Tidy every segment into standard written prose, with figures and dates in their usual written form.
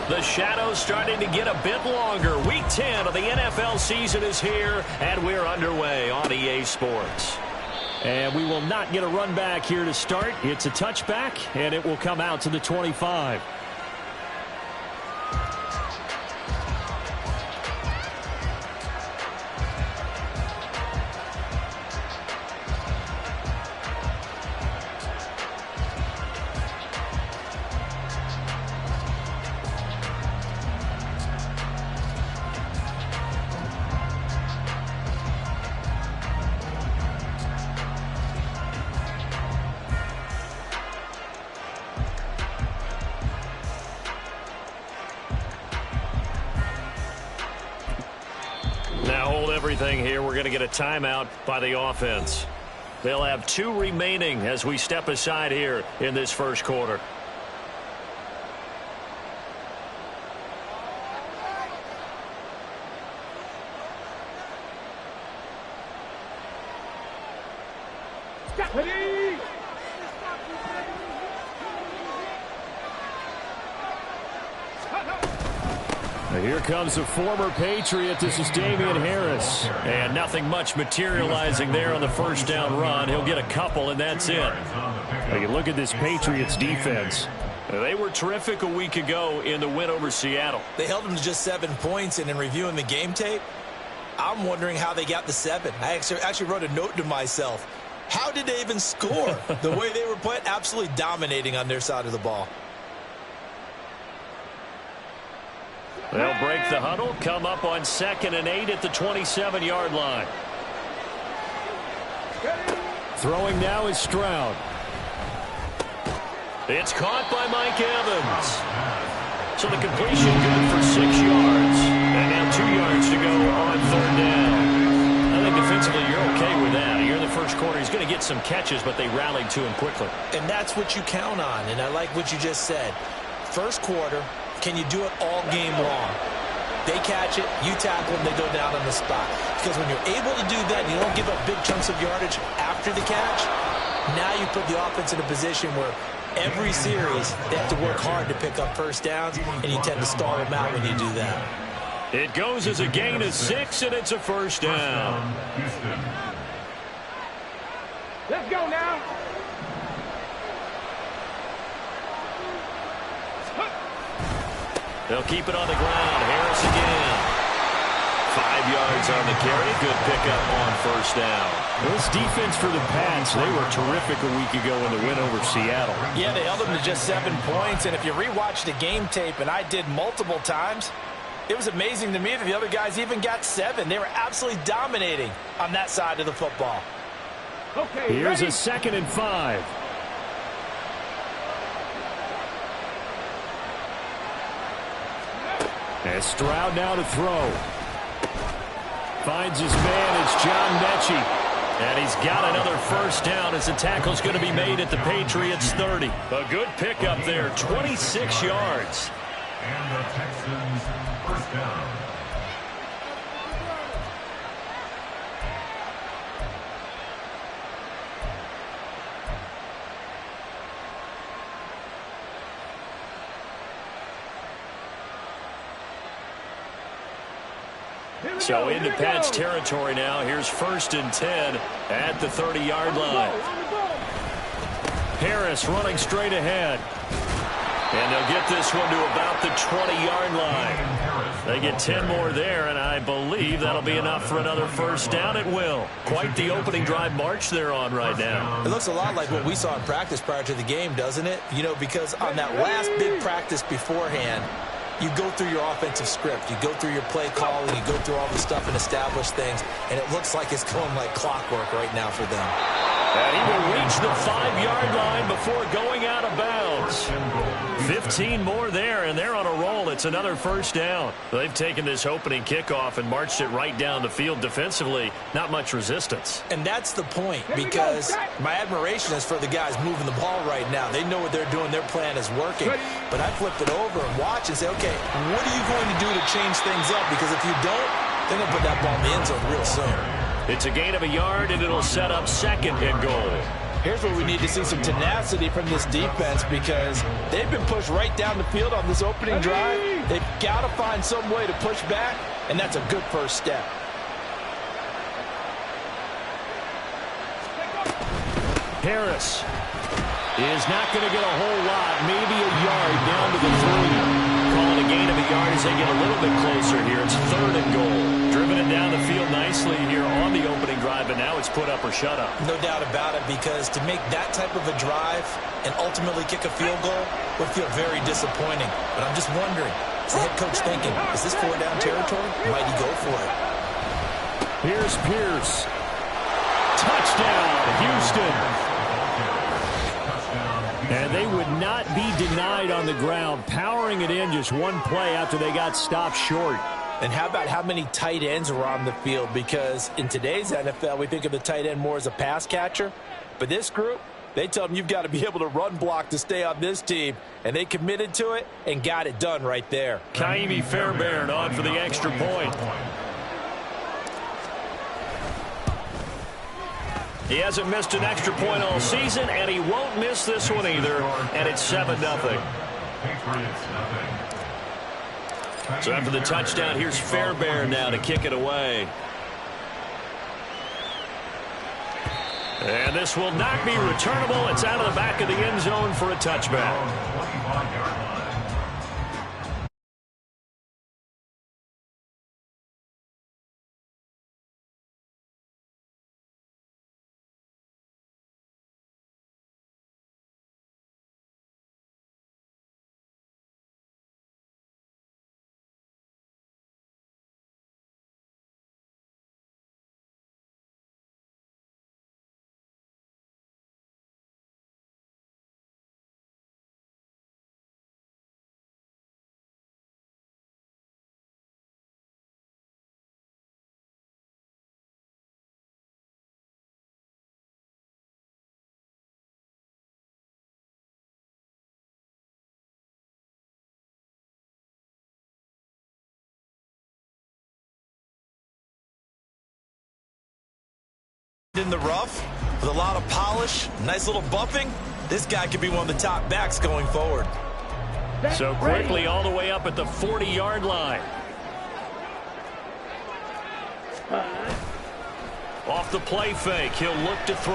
The shadow's starting to get a bit longer. Week 10 of the NFL season is here, and we're underway on EA Sports. And we will not get a run back here to start. It's a touchback, and it will come out to the 25. Now hold everything here. We're going to get a timeout by the offense. They'll have 2 remaining as we step aside here in this first quarter. Here comes a former Patriot. This is Damian Harris. And nothing much materializing there on the first down run. He'll get a couple, and that's it. You look at this Patriots defense. They were terrific a week ago in the win over Seattle. They held them to just 7 points, and in reviewing the game tape, I'm wondering how they got the 7. I actually wrote a note to myself. How did they even score? The way they were playing, absolutely dominating on their side of the ball. They'll break the huddle, come up on 2nd and 8 at the 27-yard line. Throwing now is Stroud. It's caught by Mike Evans. So the completion good for 6 yards. And now 2 yards to go on 3rd down. I think defensively you're okay with that. You're in the first quarter. He's going to get some catches, but they rallied to him quickly. And that's what you count on, and I like what you just said. First quarter, can you do it all game long? They catch it, you tackle them, they go down on the spot. Because when you're able to do that and you don't give up big chunks of yardage after the catch, now you put the offense in a position where every series they have to work hard to pick up first downs, and you tend to stall them out when you do that. It goes as a gain of 6, and it's a first down. Let's go now. They'll keep it on the ground. Harris again. 5 yards on the carry. Good pickup on first down. This defense for the Pats, they were terrific a week ago in the win over Seattle. Yeah, they held them to just 7 points, and if you rewatch the game tape, and I did multiple times, it was amazing to me that the other guys even got 7. They were absolutely dominating on that side of the football. Okay, here's ready? a 2nd and 5. And Stroud now to throw. Finds his man. It's John Mechie. And he's got another first down as the tackle's going to be made at the Patriots 30. A good pickup there, 26 yards. And the Texans first down. So into Pats territory now. Here's 1st and 10 at the 30-yard line. Harris running straight ahead. And they'll get this one to about the 20-yard line. They get 10 more there, and I believe that'll be enough for another first down. It will. Quite the opening drive march they're on right now. It looks a lot like what we saw in practice prior to the game, doesn't it? You know, because on that last big practice beforehand, you go through your offensive script. You go through your play calling. You go through all the stuff and establish things. And it looks like it's going like clockwork right now for them. And he will reach the 5-yard line before going out of bounds. 15 more there, and they're on a roll. It's another first down. They've taken this opening kickoff and marched it right down the field defensively. Not much resistance. And that's the point, because my admiration is for the guys moving the ball right now. They know what they're doing. Their plan is working. But I flip it over and watch and say, okay, what are you going to do to change things up? Because if you don't, they're going to put that ball in the end zone real soon. It's a gain of a yard, and it'll set up 2nd and goal. Here's where we need to see some tenacity from this defense because they've been pushed right down the field on this opening drive. They've got to find some way to push back, and that's a good first step. Harris is not going to get a whole lot, maybe a yard down to the 3. Calling a gain of a yard as they get a little bit closer here. It's 3rd and goal. Driven it down the field nicely here on the opening drive, and now it's put up or shut up. No doubt about it, because to make that type of a drive and ultimately kick a field goal would feel very disappointing. But I'm just wondering, is the head coach thinking, is this 4-down territory? Might he go for it? Here's Pierce. Touchdown, Houston. And they would not be denied on the ground, powering it in just one play after they got stopped short. And how about how many tight ends are on the field? Because in today's NFL, we think of the tight end more as a pass catcher. But this group, they tell them you've got to be able to run block to stay on this team. And they committed to it and got it done right there. Kaimi Fairbairn on for the extra point. He hasn't missed an extra point all season, and he won't miss this one either. And it's 7-0. So after the touchdown, here's Fairbairn now to kick it away. And this will not be returnable. It's out of the back of the end zone for a touchback. In the rough, with a lot of polish, nice little buffing, this guy could be one of the top backs going forward. So quickly all the way up at the 40-yard line. Off the play fake, he'll look to throw.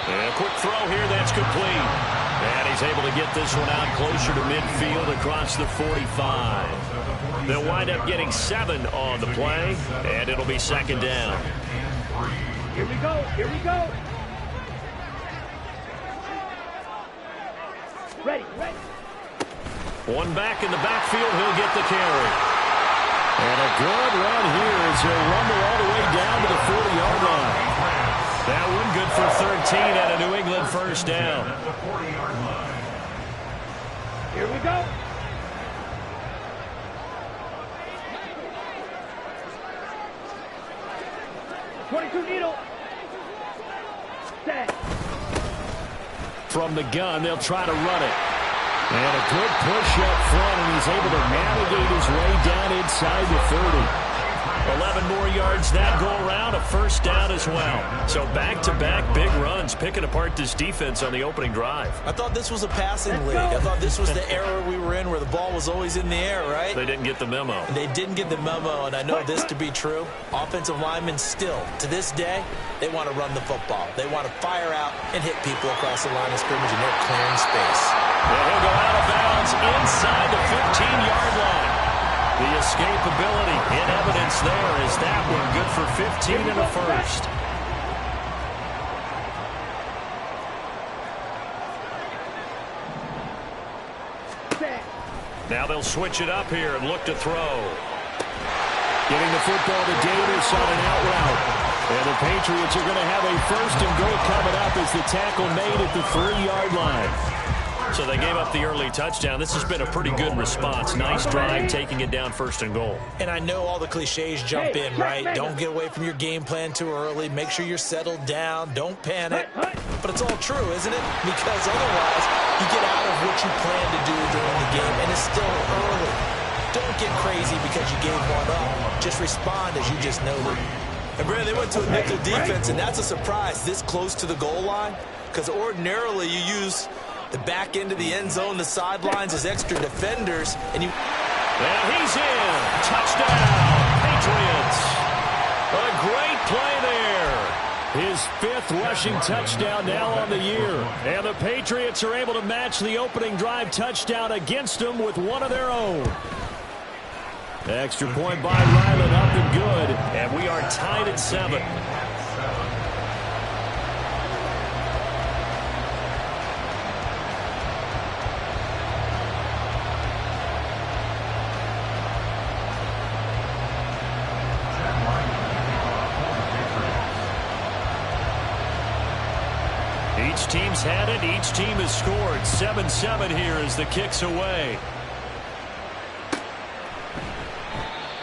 And a quick throw here, that's complete. And he's able to get this one out closer to midfield across the 45. They'll wind up getting 7 on the play, and it'll be 2nd down. Here we go. Here we go. Ready. One back in the backfield, he'll get the carry. And a good run here as he'll rumble all the way down to the 40-yard line. That one good for 13 at a New England 1st down. Here we go. .22 needle. Set. From the gun, they'll try to run it. And a good push up front, and he's able to navigate his way down inside the 30. 11 more yards that go around, a 1st down as well. So back-to-back big runs, picking apart this defense on the opening drive. I thought this was a passing league. I thought this was the era we were in where the ball was always in the air, right? They didn't get the memo. They didn't get the memo, and I know this to be true. Offensive linemen still, to this day, they want to run the football. They want to fire out and hit people across the line of scrimmage, and they're clearing space. And he'll go out of bounds inside the 15-yard line. The escapability in evidence there is that one good for 15 and a 1st. Now they'll switch it up here and look to throw. Getting the football to Davis on an out route. And the Patriots are going to have a 1st and goal coming up as the tackle made at the 3-yard line. So they gave up the early touchdown. This has been a pretty good response. Nice drive, taking it down 1st and goal. And I know all the cliches jump in, right? Don't get away from your game plan too early. Make sure you're settled down. Don't panic. But it's all true, isn't it? Because otherwise, you get out of what you plan to do during the game, and it's still early. Don't get crazy because you gave one up. Just respond as you just noted. And Brandon, they went to a nickel defense, and that's a surprise this close to the goal line, because ordinarily you use the back end of the end zone, the sidelines as extra defenders, and you... And he's in. Touchdown, Patriots. A great play there. His 5th rushing touchdown now on the year. And the Patriots are able to match the opening drive touchdown against them with one of their own. Extra point by Ryland, up and good. And we are tied at 7. Each team's had it. Each team has scored. 7-7 here as the kick's away.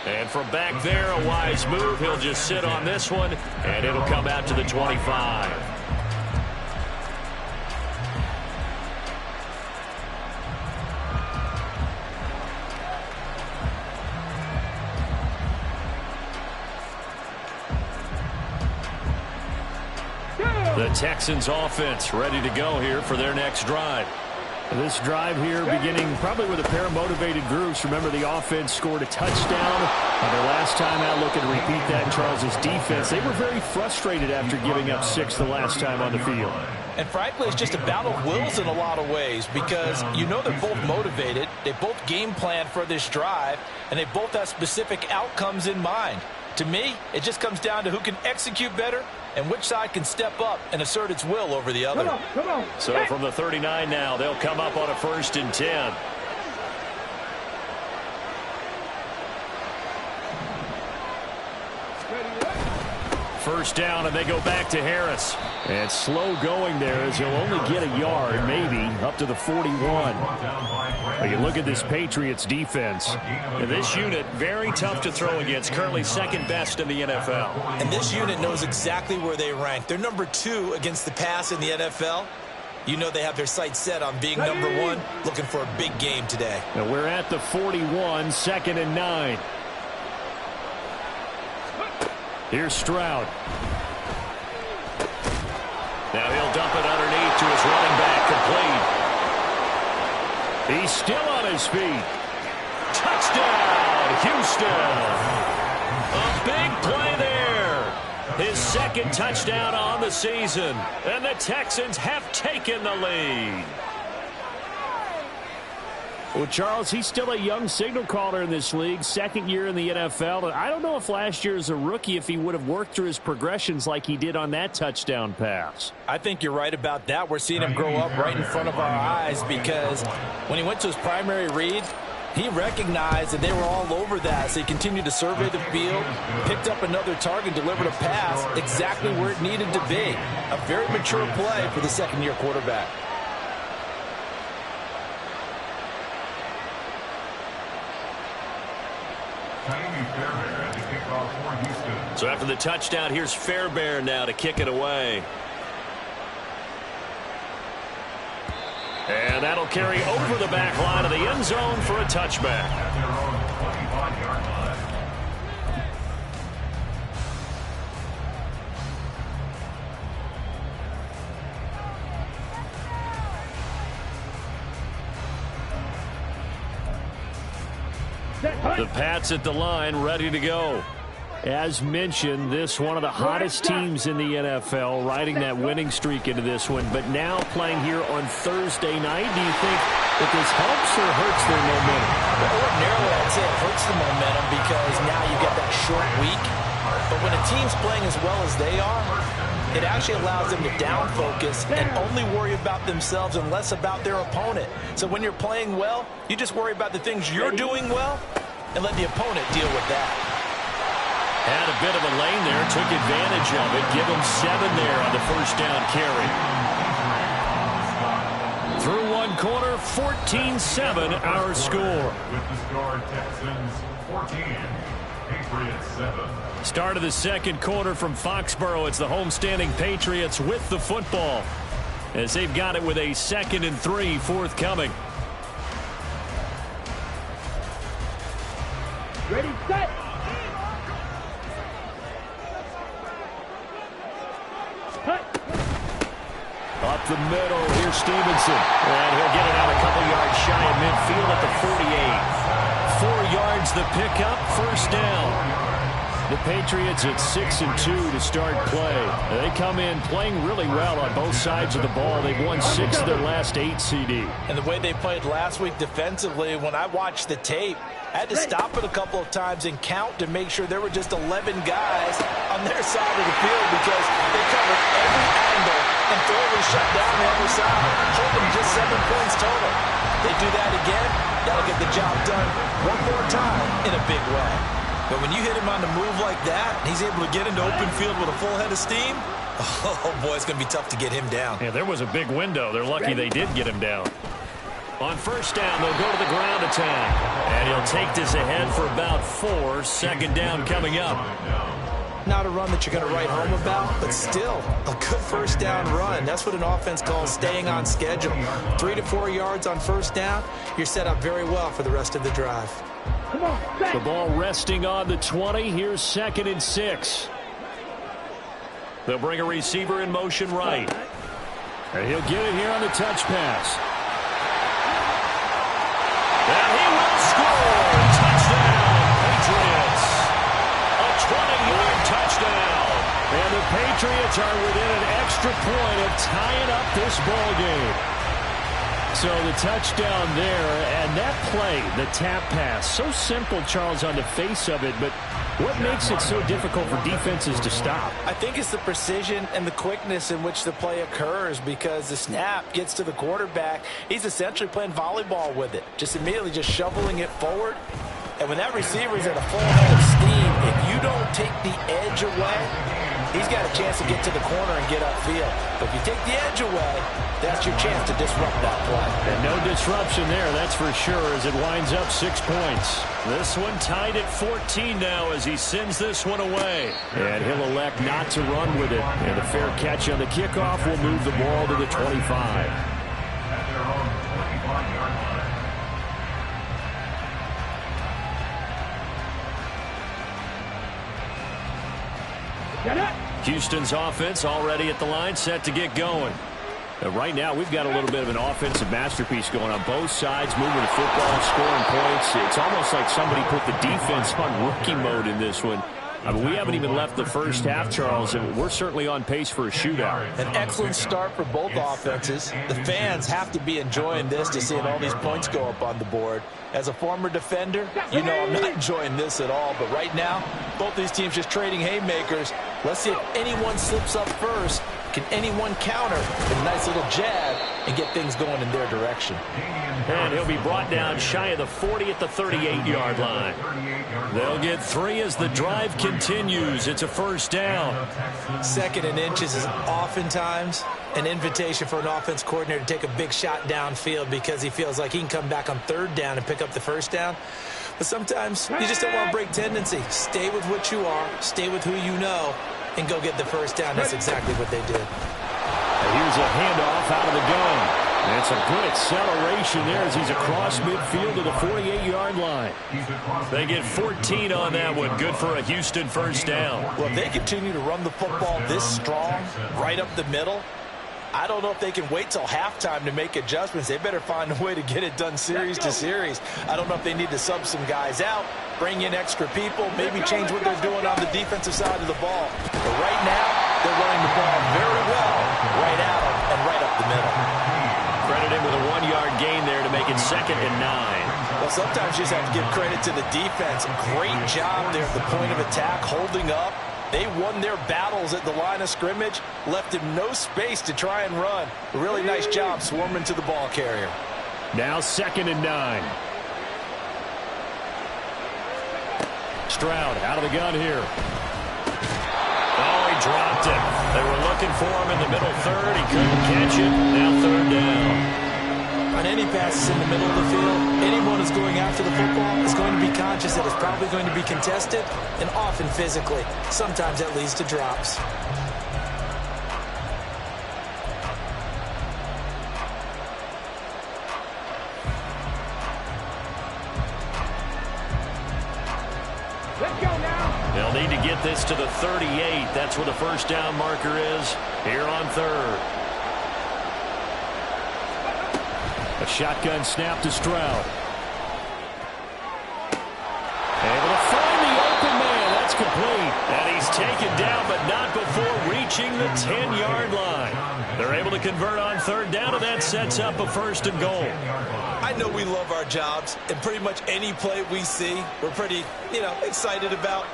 And from back there, a wise move. He'll just sit on this one, and it'll come out to the 25. The Texans offense ready to go here for their next drive. This drive here beginning probably with a pair of motivated groups. Remember, the offense scored a touchdown on their last time out, looking to repeat that in Charles's defense. They were very frustrated after giving up 6 the last time on the field. And frankly, it's just a battle of wills in a lot of ways, because you know they're both motivated. They both game plan for this drive, and they both have specific outcomes in mind. To me, it just comes down to who can execute better and which side can step up and assert its will over the other. Come on. So from the 39 now, they'll come up on a 1st and 10. First down, and they go back to Harris. And slow going there as he'll only get a yard, maybe, up to the 41. But you look at this Patriots defense. And this unit, very tough to throw against, currently 2nd best in the NFL. And this unit knows exactly where they rank. They're number 2 against the pass in the NFL. You know they have their sights set on being number 1, looking for a big game today. And we're at the 41, 2nd and 9. Here's Stroud. Now he'll dump it underneath to his running back, complete. He's still on his feet. Touchdown, Houston. A big play there. His 2nd touchdown on the season. And the Texans have taken the lead. Well, Charles, he's still a young signal caller in this league, 2nd year in the NFL. And I don't know if last year as a rookie, if he would have worked through his progressions like he did on that touchdown pass. I think you're right about that. We're seeing him grow up right in front of our eyes, because when he went to his primary read, he recognized that they were all over that. So he continued to survey the field, picked up another target, delivered a pass exactly where it needed to be. A very mature play for the 2nd-year quarterback. So after the touchdown, here's Fairbairn now to kick it away. And that'll carry over the back line of the end zone for a touchback. The Pats at the line, ready to go. As mentioned, this one of the hottest teams in the NFL, riding that winning streak into this one, but now playing here on Thursday night. Do you think that this helps or hurts their momentum? Well, ordinarily, I'd say it hurts the momentum, because now you get that short week. But when a team's playing as well as they are, it actually allows them to down focus and only worry about themselves and less about their opponent. So when you're playing well, you just worry about the things you're doing well and let the opponent deal with that. Had a bit of a lane there, took advantage of it. Give him 7 there on the first down carry. Through one quarter, 14-7 our score. With the score, Texans 14, Patriots 7. Start of the 2nd quarter from Foxborough. It's the homestanding Patriots with the football, as they've got it with a 2nd and 3 forthcoming. Ready, set. Stevenson. And he'll get it out a couple yards shy of midfield at the 48. 4 yards the pickup, first down. The Patriots at 6-2 to start play. They come in playing really well on both sides of the ball. They've won 6 of their last 8 CD. And the way they played last week defensively, when I watched the tape, I had to stop it a couple of times and count to make sure there were just 11 guys on their side of the field because they covered every angle and thoroughly shut down the other side, holding just 7 points total. They do that again, that'll get the job done one more time in a big way. But when you hit him on the move like that, he's able to get into open field with a full head of steam, oh boy, it's going to be tough to get him down. Yeah, there was a big window. They're lucky they did get him down. On first down, they'll go to the ground attack. And he'll take this ahead for about 4. Second down coming up. Not a run that you're going to write home about, but still a good first down run. That's what an offense calls staying on schedule. 3 to 4 yards on first down, you're set up very well for the rest of the drive. The ball resting on the 20. Here's 2nd and 6. They'll bring a receiver in motion right. And he'll get it here on the touch pass. And he will score. Touchdown, Patriots. A 20-yard touchdown. And the Patriots are within an extra point of tying up this ball game. So the touchdown there, and that play, the tap pass, so simple, Charles, on the face of it, but what makes it so difficult for defenses to stop? I think it's the precision and the quickness in which the play occurs because the snap gets to the quarterback. He's essentially playing volleyball with it, just immediately just shoveling it forward. And when that receiver is at a full head of steam, if you don't take the edge away, he's got a chance to get to the corner and get upfield. But if you take the edge away, that's your chance to disrupt that play. And no disruption there, that's for sure, as it winds up 6 points. This one tied at 14 now as he sends this one away. And he'll elect not to run with it. And a fair catch on the kickoff will move the ball to the 25. At their own 25-yard line. Houston's offense already at the line, set to get going. Right now, we've got a little bit of an offensive masterpiece going on both sides, moving the football, scoring points. It's almost like somebody put the defense on rookie mode in this one. I mean, we haven't even left the first half, Charles, and we're certainly on pace for a shootout. An excellent start for both offenses. The fans have to be enjoying this to seeing all these points go up on the board. As a former defender, you know I'm not enjoying this at all. But right now, both these teams just trading haymakers. Let's see if anyone slips up first. Can anyone counter with a nice little jab and get things going in their direction? And he'll be brought down shy of the 40 at the 38-yard line. They'll get 3 as the drive continues. It's a first down. 2nd and inches is oftentimes an invitation for an offense coordinator to take a big shot downfield because he feels like he can come back on 3rd down and pick up the first down. But sometimes you just don't want to break tendency. Stay with what you are, stay with who you know, and go get the first down. That's exactly what they did. And here's a handoff out of the gun. And it's a good acceleration there as he's across midfield to the 48-yard line. They get 14 on that one. Good for a Houston first down. Well, if they continue to run the football this strong, right up the middle, I don't know if they can wait till halftime to make adjustments. They better find a way to get it done series to series. I don't know if they need to sub some guys out, bring in extra people, maybe change what they're doing on the defensive side of the ball. But right now, they're running the ball very well, right at them and right up the middle. Credited with a 1-yard gain there to make it 2nd and 9. Well, sometimes you just have to give credit to the defense. Great job there at the point of attack, holding up. They won their battles at the line of scrimmage, left him no space to try and run. A really nice job swarming to the ball carrier. Now 2nd and 9. Stroud out of the gun here. Oh, he dropped it. They were looking for him in the middle 3rd. He couldn't catch it. Now 3rd down. On any passes in the middle of the field, anyone who's going after the football is going to be conscious that it's probably going to be contested and often physically. Sometimes that leads to drops. Let's go now. They'll need to get this to the 38. That's where the first down marker is here on 3rd. A shotgun snap to Stroud. Able to find the open man. That's complete. And he's taken down, but not before reaching the 10-yard line. They're able to convert on third down, and that sets up a first and goal. I know we love our jobs, and pretty much any play we see, we're pretty, excited about.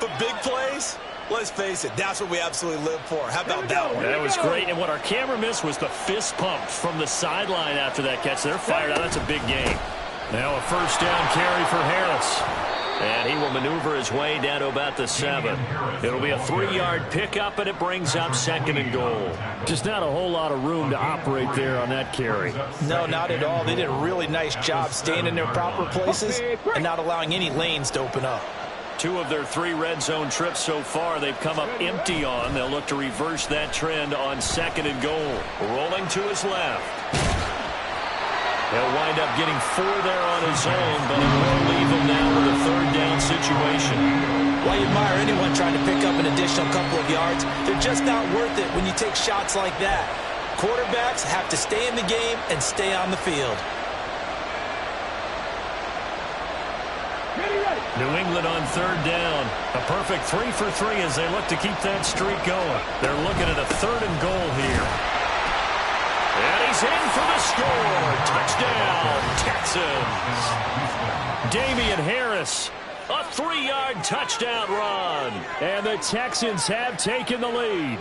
But big plays, let's face it, that's what we absolutely live for. How about that one? That was great, and what our camera missed was the fist pump from the sideline after that catch. They're fired out. That's a big game. Now a first down carry for Harris. And he will maneuver his way down to about the 7. It'll be a 3-yard pickup, and it brings up second and goal. Just not a whole lot of room to operate there on that carry. No, not at all. They did a really nice job staying in their proper places and not allowing any lanes to open up. 2 of their 3 red zone trips so far they've come up empty on. They'll look to reverse that trend on second and goal. Rolling to his left. He'll wind up getting 4 there on his own, but it will leave him now with a third down situation. While you admire anyone trying to pick up an additional couple of yards, they're just not worth it when you take shots like that. Quarterbacks have to stay in the game and stay on the field. New England on third down. A perfect 3 for 3 as they look to keep that streak going. They're looking at a third and goal here. And he's in for the score. Touchdown, Texans. Damian Harris, a 3-yard touchdown run. And the Texans have taken the lead.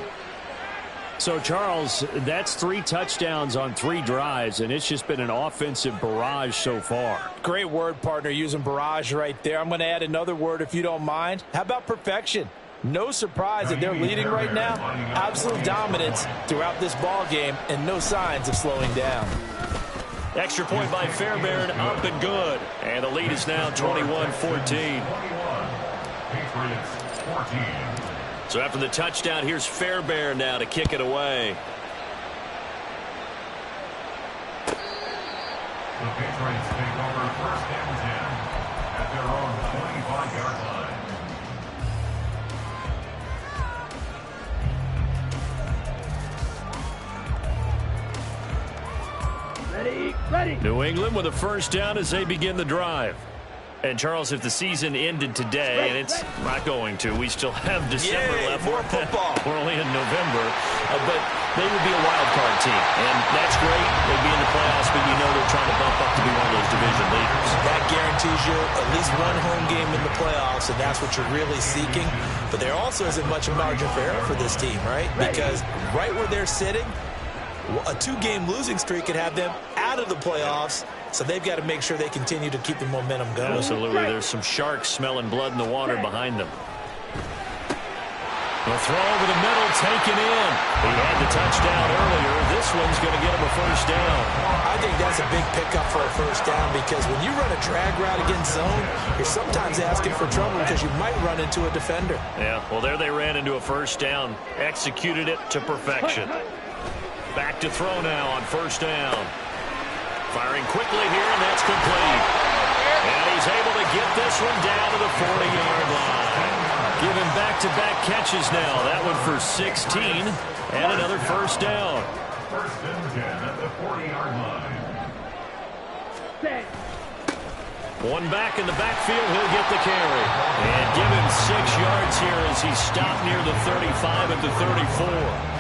So, Charles, that's 3 touchdowns on 3 drives, and it's just been an offensive barrage so far. Great word, partner, using barrage right there. I'm going to add another word if you don't mind. How about perfection? No surprise that they're leading right now. Absolute dominance throughout this ball game and no signs of slowing down. Extra point by Fairbairn, up and good. And the lead is now 21-14. So after the touchdown, here's Fairbairn now to kick it away. The Patriots take over first and 10 at their own 25-yard line. Ready. New England with a first down as they begin the drive. And, Charles, if the season ended today, and it's not going to, we still have December left. More football. We're only in November. But they would be a wild card team. And that's great. They'd be in the playoffs, but you know they're trying to bump up to be one of those division leaders. That guarantees you at least one home game in the playoffs, and that's what you're really seeking. But there also isn't much margin for error for this team, right? Because right where they're sitting, a 2-game losing streak could have them out of the playoffs, so they've got to make sure they continue to keep the momentum going. Absolutely. There's some sharks smelling blood in the water behind them. The throw over the middle, taken in. He had the touchdown earlier. This one's going to get him a first down. I think that's a big pickup for a first down because when you run a drag route against zone, you're sometimes asking for trouble because you might run into a defender. Yeah, well, there they ran into a first down. Executed it to perfection. Back to throw now on first down. Firing quickly here, and that's complete. And he's able to get this one down to the 40-yard line. Giving back-to-back catches now. That one for 16, and another first down. First and 10 at the 40-yard line. One back in the backfield, he'll get the carry. And give him 6 yards here as he stopped near the 35 at the 34.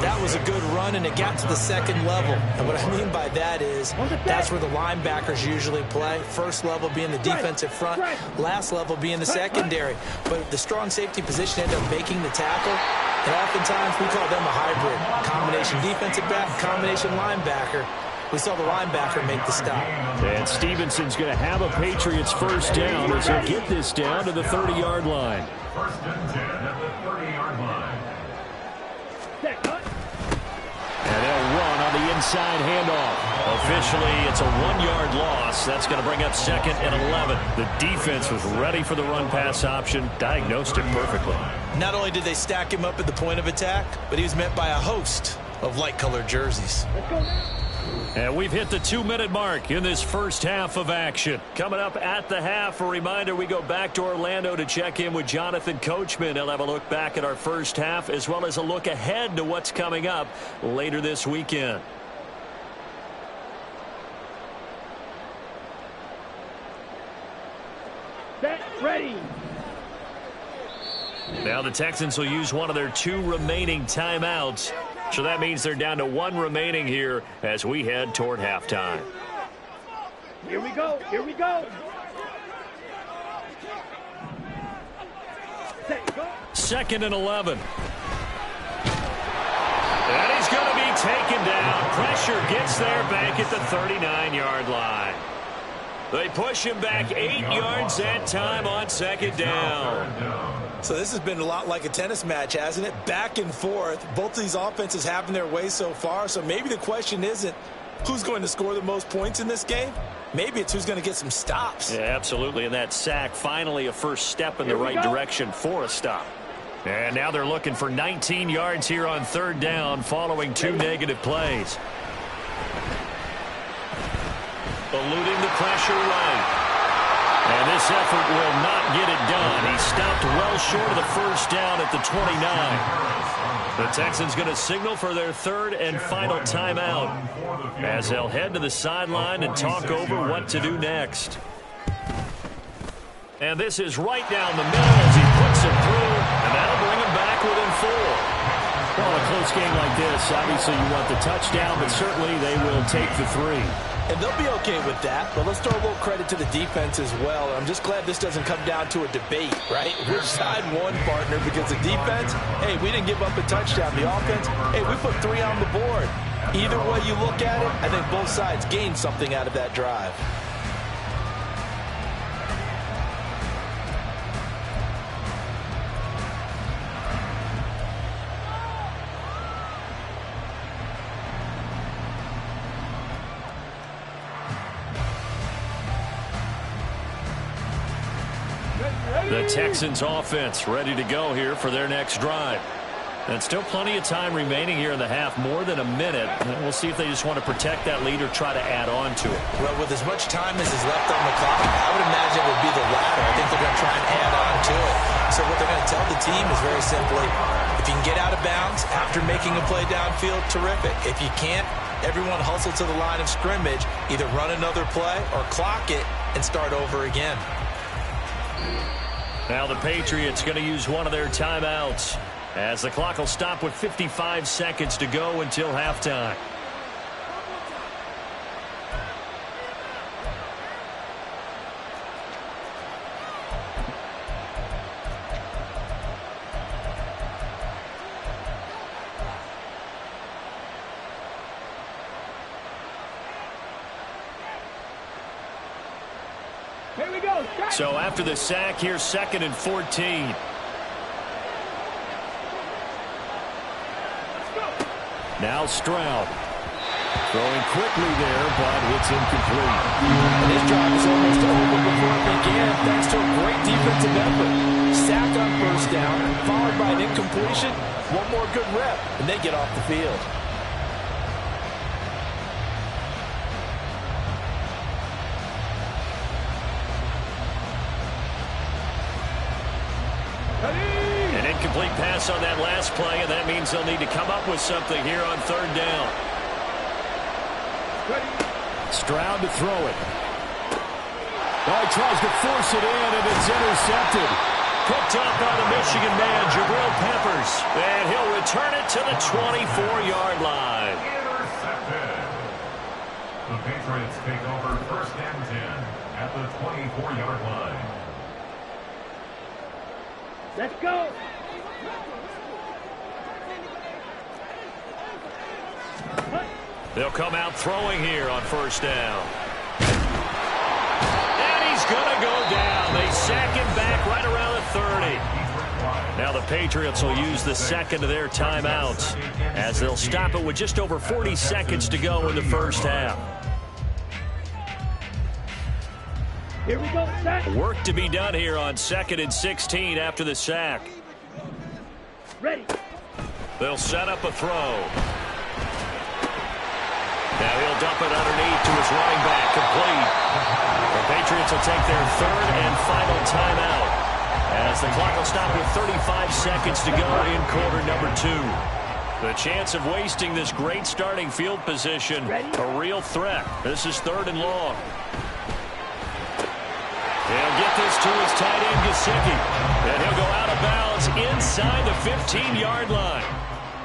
That was a good run, and it got to the second level. And what I mean by that is that's where the linebackers usually play. First level being the defensive front, last level being the secondary. But the strong safety position ended up making the tackle. And oftentimes we call them a hybrid. Combination defensive back, combination linebacker. We saw the linebacker make the stop. And Stevenson's going to have a Patriots first down as he'll get this down to the 30-yard line. First and 10 at the 30-yard line. And they'll run on the inside handoff. Officially, it's a 1-yard loss. That's going to bring up second and 11. The defense was ready for the run-pass option, diagnosed it perfectly. Not only did they stack him up at the point of attack, but he was met by a host of light-colored jerseys. And we've hit the 2-minute mark in this first half of action. Coming up at the half, a reminder, we go back to Orlando to check in with Jonathan Coachman. He'll have a look back at our first half as well as a look ahead to what's coming up later this weekend. Set. Ready. Now the Texans will use one of their 2 remaining timeouts. So that means they're down to 1 remaining here as we head toward halftime. Here we go. Here we go. Set. Go. 2nd and 11. And he's going to be taken down. Pressure gets there back at the 39-yard line. They push him back 8 yards that time on 2nd down. So this has been a lot like a tennis match, hasn't it? Back and forth. Both of these offenses having their way so far. So maybe the question isn't who's going to score the most points in this game. Maybe it's who's going to get some stops. Yeah, absolutely. And that sack, finally a first step in the right direction for a stop. And now they're looking for 19 yards here on 3rd down following 2 negative plays. Eluding the pressure right. And this effort will not get it done. He stopped well short of the first down at the 29. The Texans going to signal for their 3rd and final timeout as they'll head to the sideline and talk over what to do next. And this is right down the middle as he puts it through, and that'll bring him back within 4. Well, a close game like this, obviously you want the touchdown, but certainly they will take the 3. And they'll be okay with that, but let's throw a little credit to the defense as well. I'm just glad this doesn't come down to a debate, right? Which side won, partner? Because the defense, hey, we didn't give up a touchdown. The offense, hey, we put 3 on the board. Either way you look at it, I think both sides gained something out of that drive. The Texans offense ready to go here for their next drive. And still plenty of time remaining here in the half, more than a minute. And we'll see if they just want to protect that lead or try to add on to it. Well, with as much time as is left on the clock, I would imagine it would be the latter. I think they're going to try and add on to it. So what they're going to tell the team is very simply, if you can get out of bounds after making a play downfield, terrific. If you can't, everyone hustle to the line of scrimmage, either run another play or clock it and start over again. Now the Patriots going to use one of their timeouts as the clock will stop with 55 seconds to go until halftime. Here we go. So after the sack, here's 2nd and 14. Now Stroud. Throwing quickly there, but it's incomplete. And this drive is almost over before it began, thanks to a great defensive effort. Sack on 1st down, followed by an incompletion. One more good rep, and they get off the field. An incomplete pass on that last play, and that means they'll need to come up with something here on 3rd down. Stroud to throw it. Oh, he tries to force it in, and it's intercepted. Picked up by the Michigan man, Jabril Peppers. And he'll return it to the 24-yard line. Intercepted. The Patriots take over 1st and 10 at the 24-yard line. Let's go. They'll come out throwing here on 1st down. And he's going to go down. They sack him back right around the 30. Now the Patriots will use the 2nd of their timeouts as they'll stop it with just over 40 seconds to go in the 1st half. Here we go. Set. Work to be done here on 2nd and 16 after the sack. Ready. They'll set up a throw. Now he'll dump it underneath to his running back, complete. The Patriots will take their 3rd and final timeout as the clock will stop with 35 seconds to go in quarter number 2. The chance of wasting this great starting field position, a real threat. This is 3rd and long. They'll get this to his tight end, Gesicki. And he'll go out of bounds inside the 15-yard line.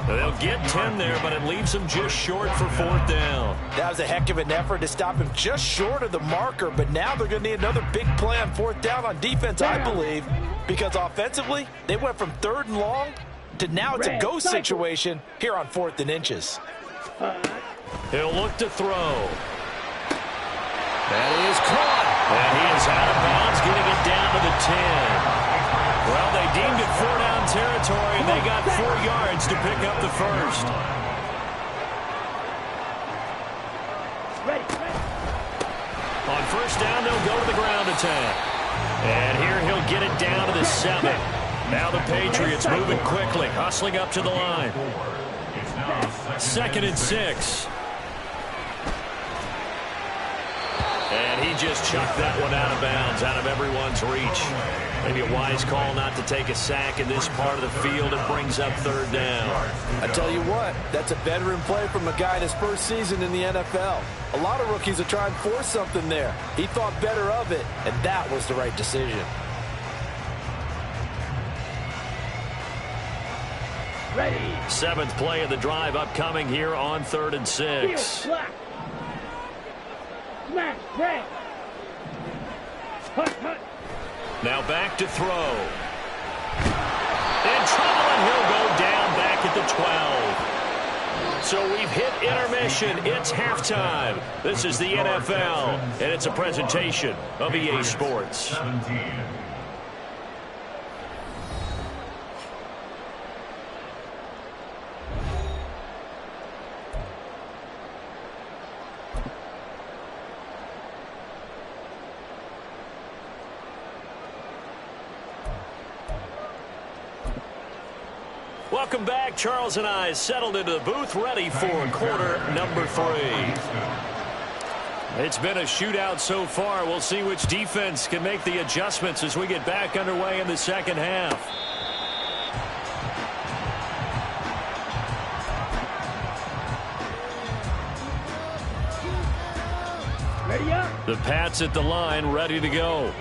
They'll get 10 there, but it leaves them just short for 4th down. That was a heck of an effort to stop him just short of the marker, but now they're going to need another big play on 4th down on defense, I believe, because offensively, they went from 3rd and long to now it's a go situation here on 4th and inches. He'll look to throw. That is caught. And he is out of bounds, getting it down to the 10. Well, they deemed it 4-down territory, and they got 4 yards to pick up the first. Ready. On 1st down, they'll go to the ground attack. And here he'll get it down to the 7. Now the Patriots moving quickly, hustling up to the line. 2nd and 6. And he just chucked that one out of bounds, out of everyone's reach. Maybe a wise call not to take a sack in this part of the field. It brings up 3rd down. I tell you what, that's a veteran play from a guy in his first season in the NFL. A lot of rookies are trying to force something there. He thought better of it, and that was the right decision. Ready. 7th play of the drive upcoming here on 3rd and 6. Black. Smash. Red. Hut. Now back to throw. In trouble, and he'll go down back at the 12. So we've hit intermission. It's halftime. This is the NFL, and it's a presentation of EA Sports. 17. Welcome back. Charles and I settled into the booth, ready for quarter number 3. It's been a shootout so far. We'll see which defense can make the adjustments as we get back underway in the second half. Ready up. The Pats at the line, ready to go.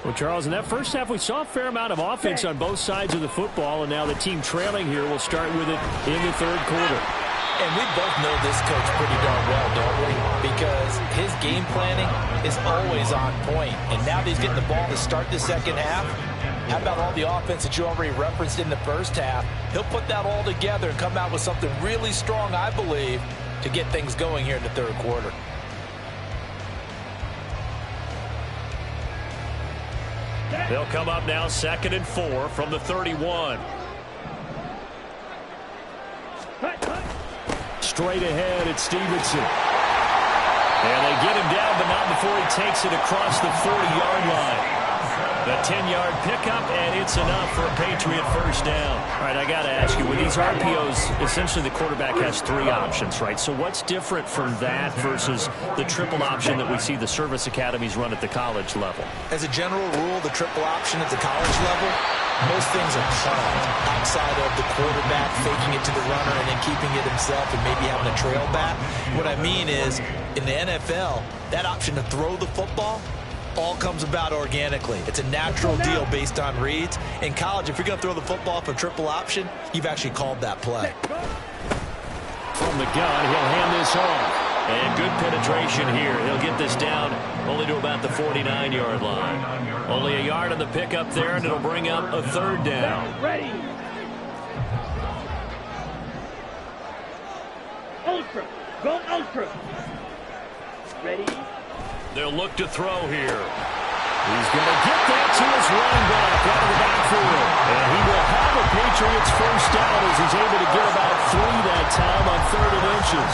Well, Charles, in that first half, we saw a fair amount of offense on both sides of the football, and now the team trailing here will start with it in the 3rd quarter. And we both know this coach pretty darn well, don't we? Because his game planning is always on point. And now that he's getting the ball to start the second half, how about all the offense that you already referenced in the first half? He'll put that all together and come out with something really strong, I believe, to get things going here in the 3rd quarter. They'll come up now 2nd and 4 from the 31. Straight ahead, it's Stevenson. And they get him down, but not before he takes it across the 40-yard line. The 10-yard pickup, and it's enough for a Patriot 1st down. All right, I got to ask you, with these RPOs, essentially the quarterback has 3 options, right? So what's different from that versus the triple option that we see the service academies run at the college level? As a general rule, the triple option at the college level, most things are called outside of the quarterback faking it to the runner and then keeping it himself and maybe having a trail back. What I mean is, in the NFL, that option to throw the football all comes about organically. It's a natural deal based on reads. In college, if you're going to throw the football for triple option, you've actually called that play. From the gun, he'll hand this off. And good penetration here. He'll get this down only to about the 49-yard line. Only a yard on the pickup there, and it'll bring up a 3rd down. Ready. Ultra. Go ultra. Ready. They'll look to throw here. He's going to get that to his running back out of the backfield. And he will have a Patriots 1st down as he's able to get about 3 that time on 3rd and inches.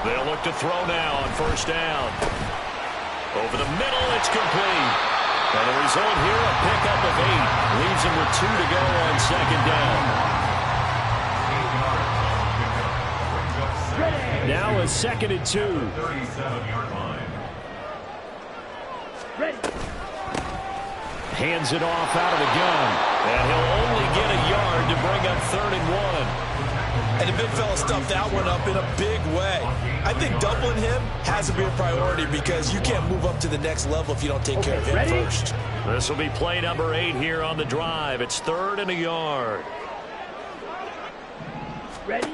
They'll look to throw now on 1st down. Over the middle, it's complete. And the result here, a pickup of 8. Leaves him with 2 to go on 2nd down. Now a 2nd and 2. 37-yard line. Ready. Hands it off out of the gun. And he'll only get a yard to bring up 3rd and 1. And the big fella stuffed that one up in a big way. I think doubling him has to be a priority because you can't move up to the next level if you don't take care of him first. This will be play number 8 here on the drive. It's 3rd and a yard. Ready?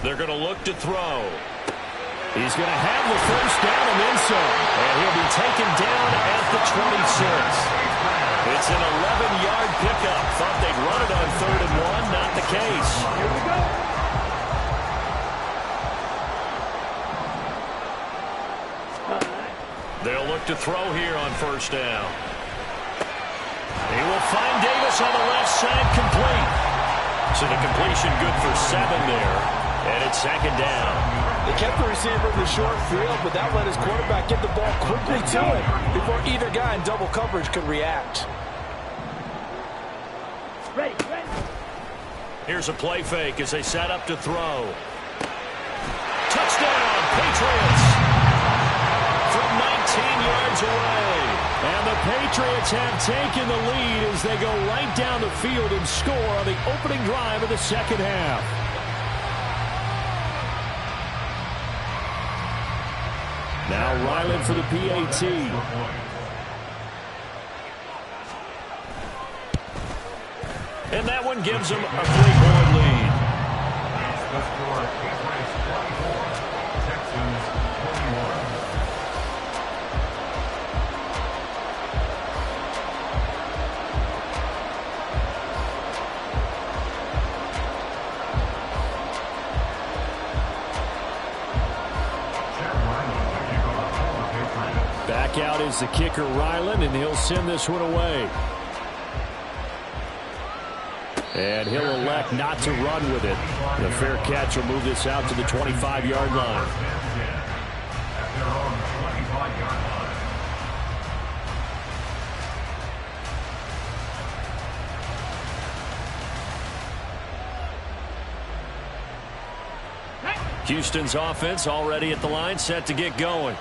They're going to look to throw. He's going to have the first down and then some. And he'll be taken down at the 26. It's an 11-yard pickup. Thought they'd run it on 3rd and 1. Not the case. Here we go. They'll look to throw here on 1st down. He will find Davis on the left side, complete. So the completion good for 7 there. And it's 2nd down. They kept the receiver in the short field, but that let his quarterback get the ball quickly to him before either guy in double coverage could react. Ready, ready. Here's a play fake as they set up to throw. Touchdown, Patriots! From 19 yards away. And the Patriots have taken the lead as they go right down the field and score on the opening drive of the 2nd half. Now Ryland for the PAT. And that one gives them a 3-point lead. The score, Patriots 24, Texans 21. Back out is the kicker, Ryland, and he'll send this one away. And he'll elect not to run with it. The fair catch will move this out to the 25-yard line. At their own 25-yard line. Houston's offense already at the line, set to get going.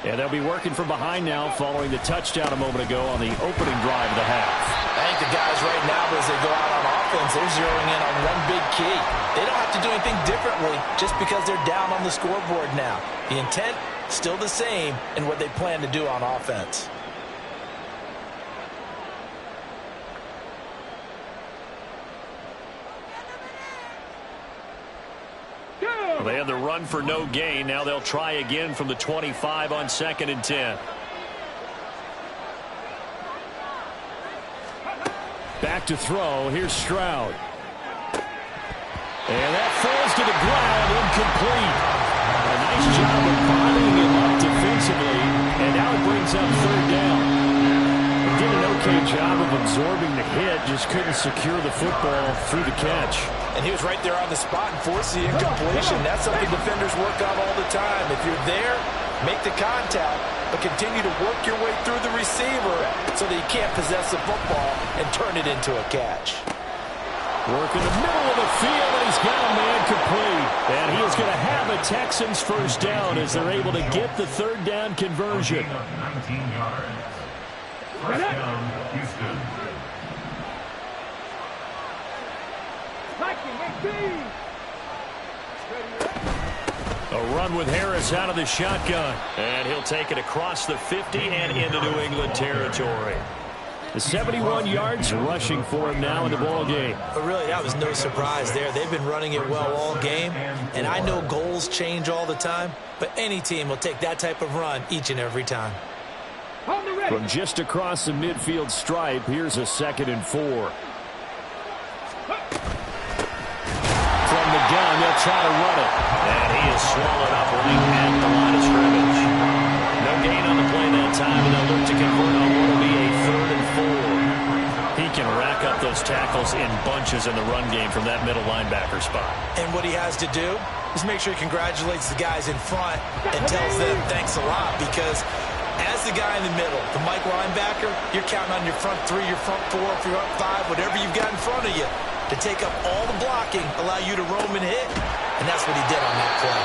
And they'll be working from behind now following the touchdown a moment ago on the opening drive of the half. I think the guys right now, as they go out on offense, they're zeroing in on one big key. They don't have to do anything differently just because they're down on the scoreboard now. The intent, still the same in what they plan to do on offense. They had the run for no gain. Now they'll try again from the 25 on 2nd and 10. Back to throw. Here's Stroud. And that falls to the ground, incomplete. A nice job of bodying him up defensively. And now it brings up 3rd down. He did an okay job of absorbing the hit, just couldn't secure the football through the catch. And he was right there on the spot and forced the incompletion. That's something defenders work on all the time. If you're there, make the contact, but continue to work your way through the receiver so that you can't possess the football and turn it into a catch. Work in the middle of the field, and he's got a man complete. And he is going to have a Texans 1st down as they're able to get the 3rd down conversion. 19 yards. 1st down, Houston. A run with Harris out of the shotgun. And he'll take it across the 50 and into New England territory. The 71 yards rushing for him now in the ball game. But really, that was no surprise there. They've been running it well all game. And I know goals change all the time, but any team will take that type of run each and every time. From just across the midfield stripe, here's a 2nd and 4. From the gun, they'll try to run it. And he is swallowed up right at the line of scrimmage. No gain on the play that time, and they'll look to convert on what will be a 3rd and 4. He can rack up those tackles in bunches in the run game from that middle linebacker spot. And what he has to do is make sure he congratulates the guys in front and tells them thanks a lot, because as the guy in the middle, the Mike linebacker, you're counting on your front 3, your front 4, your front 5, whatever you've got in front of you to take up all the blocking, allow you to roam and hit. And that's what he did on that play.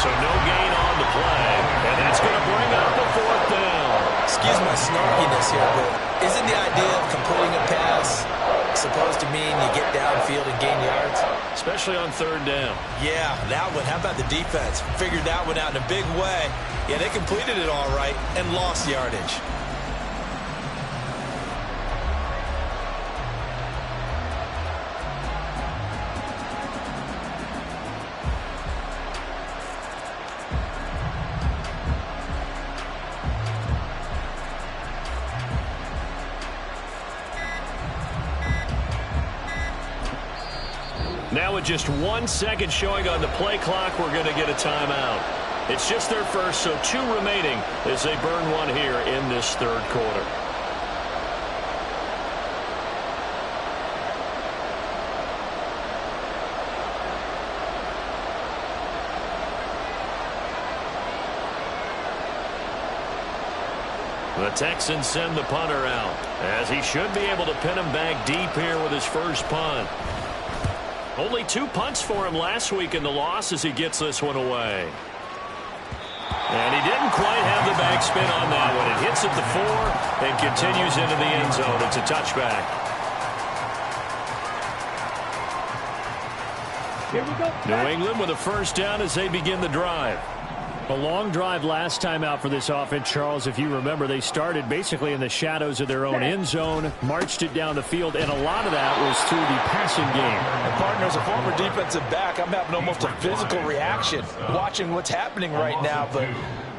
So no gain on the play, and that's going to bring up the 4th down. Excuse my snarkiness here, but isn't the idea of completing a pass supposed to mean you get downfield and gain yards? Especially on third down. Yeah, that one. How about the defense? Figured that one out in a big way. Yeah, they completed it all right and lost yardage. Now with just 1 second showing on the play clock, we're going to get a timeout. It's just their first, so 2 remaining as they burn one here in this third quarter. The Texans send the punter out, as he should be able to pin him back deep here with his first punt. Only 2 punts for him last week in the loss as he gets this one away. And he didn't quite have the backspin on that one. It hits at the 4 and continues into the end zone. It's a touchback. Here we go. New England with a first down as they begin the drive. A long drive last time out for this offense, Charles. If you remember, they started basically in the shadows of their own end zone, marched it down the field, and a lot of that was through the passing game. And partner, as a former defensive back, I'm having almost a physical reaction watching what's happening right now. But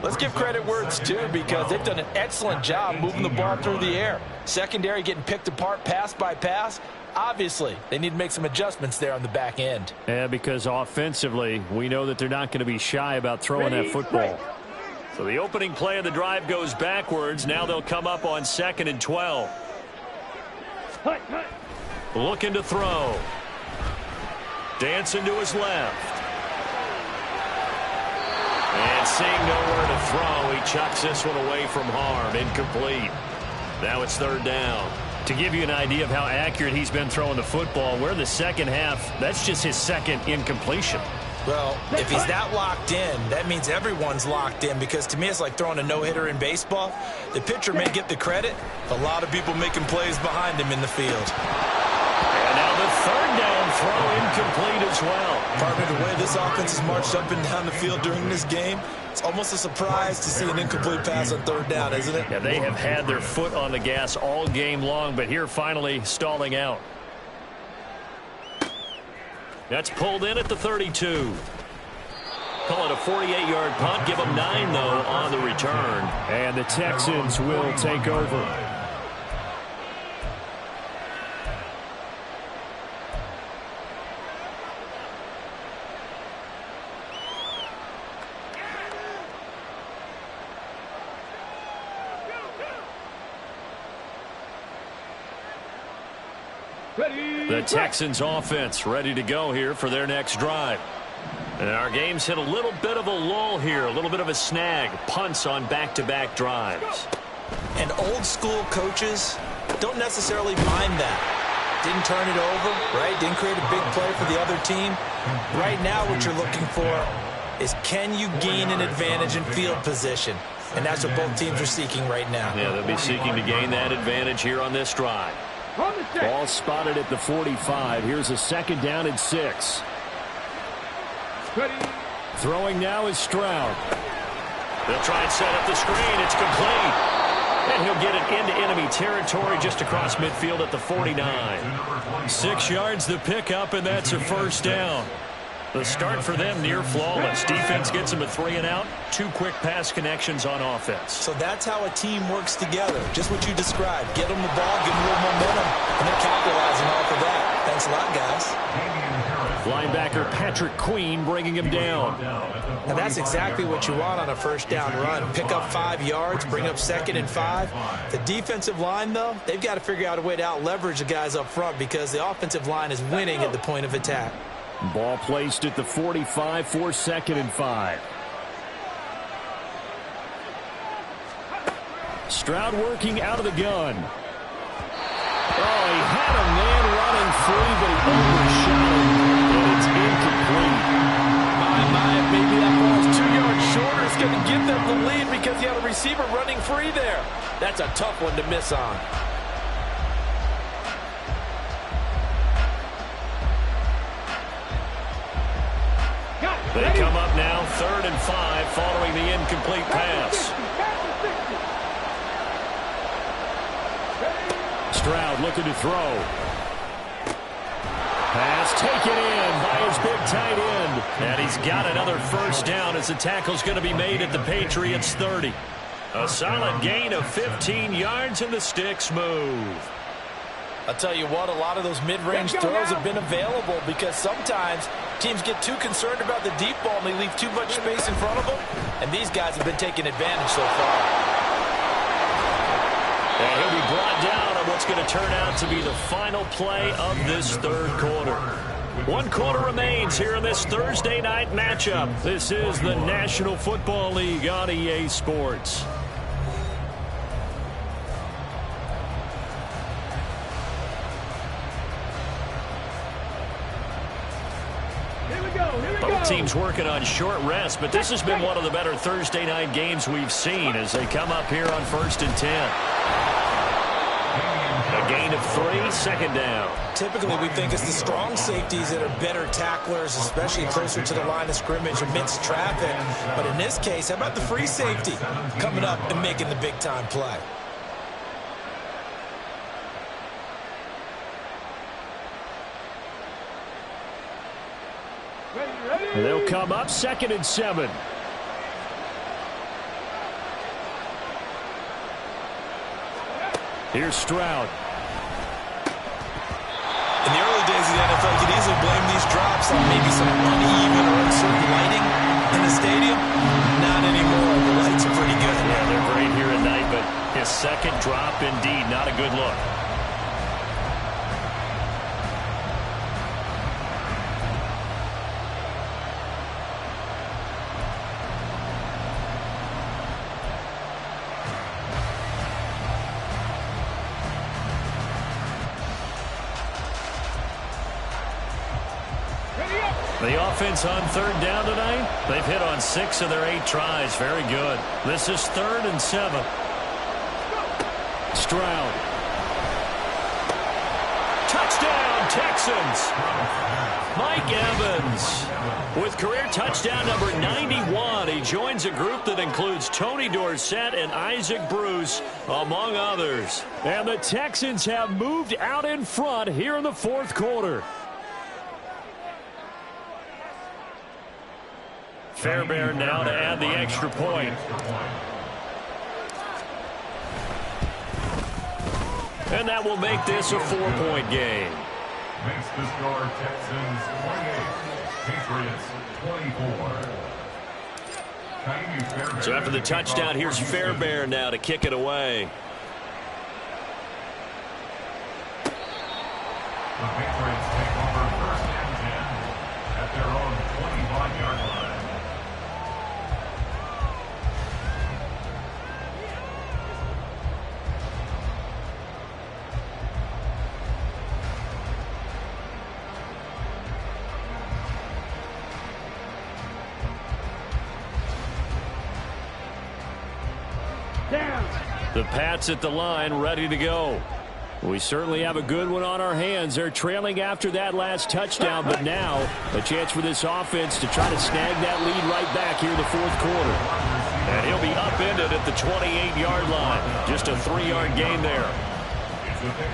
let's give credit where it's due, because they've done an excellent job moving the ball through the air. Secondary getting picked apart pass by pass. Obviously, they need to make some adjustments there on the back end. Yeah, because offensively, we know that they're not going to be shy about throwing that football. So the opening play of the drive goes backwards. Now they'll come up on 2nd and 12. Looking to throw. Dancing to his left. And seeing nowhere to throw, he chucks this one away from harm. Incomplete. Now it's 3rd down. To give you an idea of how accurate he's been throwing the football, we're in the second half. That's just his 2nd incompletion. Well, if he's that locked in, that means everyone's locked in, because to me it's like throwing a no-hitter in baseball. The pitcher may get the credit, a lot of people making plays behind him in the field. And now the 3rd down throw incomplete as well. Partner, the way this offense has marched up and down the field during this game, it's almost a surprise to see an incomplete pass on 3rd down, isn't it? Yeah, they have had their foot on the gas all game long, but here finally stalling out. That's pulled in at the 32. Call it a 48-yard punt. Give them 9, though, on the return. And the Texans will take over. The Texans offense ready to go here for their next drive. And our game's hit a little bit of a lull here, a little bit of a snag. Punts on back-to-back drives. And old school coaches don't necessarily mind that. Didn't turn it over, right? Didn't create a big play for the other team. Right now what you're looking for is, can you gain an advantage in field position? And that's what both teams are seeking right now. Yeah, they'll be seeking to gain that advantage here on this drive. Ball spotted at the 45. Here's a 2nd down and 6. Throwing now is Stroud. They'll try and set up the screen. It's complete. And he'll get it into enemy territory just across midfield at the 49. 6 yards the pickup, and that's a 1st down. The start for them near flawless. Defense gets them a 3 and out. 2 quick pass connections on offense. So that's how a team works together. Just what you described. Get them the ball, give them a little momentum, and they're capitalizing off of that. Thanks a lot, guys. Linebacker Patrick Queen bringing him down. And that's exactly what you want on a 1st down run. Pick up 5 yards, bring up 2nd and 5. The defensive line, though, they've got to figure out a way to out-leverage the guys up front, because the offensive line is winning at the point of attack. Ball placed at the 45 for 2nd and 5. Stroud working out of the gun. Oh, he had a man running free, but he overshot him, and it's incomplete. Maybe that ball's 2 yards shorter. It's going to give them the lead because you had a receiver running free there. That's a tough one to miss on. They come up now 3rd and 5 following the incomplete pass. Stroud looking to throw. Pass taken in by his big tight end. And he's got another first down as the tackle's going to be made at the Patriots 30. A solid gain of 15 yards and the sticks move. I'll tell you what, a lot of those mid-range throws have been available because sometimes teams get too concerned about the deep ball and they leave too much space in front of them. And these guys have been taking advantage so far. And he'll be brought down on what's going to turn out to be the final play of this 3rd quarter. 1 quarter remains here in this Thursday night matchup. This is the National Football League on EA Sports. Both teams working on short rest, but this has been one of the better Thursday night games we've seen as they come up here on 1st and 10. A gain of 3, 2nd down. Typically, we think it's the strong safeties that are better tacklers, especially closer to the line of scrimmage amidst traffic. But in this case, how about the free safety coming up and making the big-time play? They'll come up 2nd and 7. Here's Stroud. In the early days of the NFL, you could easily blame these drops on maybe some uneven or uncertain lighting in the stadium. Not anymore. The lights are pretty good. Yeah, they're great here at night, but his 2nd drop, indeed, not a good look. The offense on 3rd down tonight, they've hit on 6 of their 8 tries. Very good. This is 3rd and 7. Stroud. Touchdown, Texans. Mike Evans with career touchdown number 91. He joins a group that includes Tony Dorsett and Isaac Bruce, among others. And the Texans have moved out in front here in the 4th quarter. Fairbairn now to add the extra point. And that will make this a 4-point game. Makes the score Texans 28, Patriots 24. So after the touchdown, here's Fairbairn now to kick it away. The Patriots take over 1st and 10 at their own 25-yard line. The Pats at the line, ready to go. We certainly have a good one on our hands. They're trailing after that last touchdown, but now a chance for this offense to try to snag that lead right back here in the 4th quarter. And he'll be upended at the 28-yard line. Just a 3-yard gain there.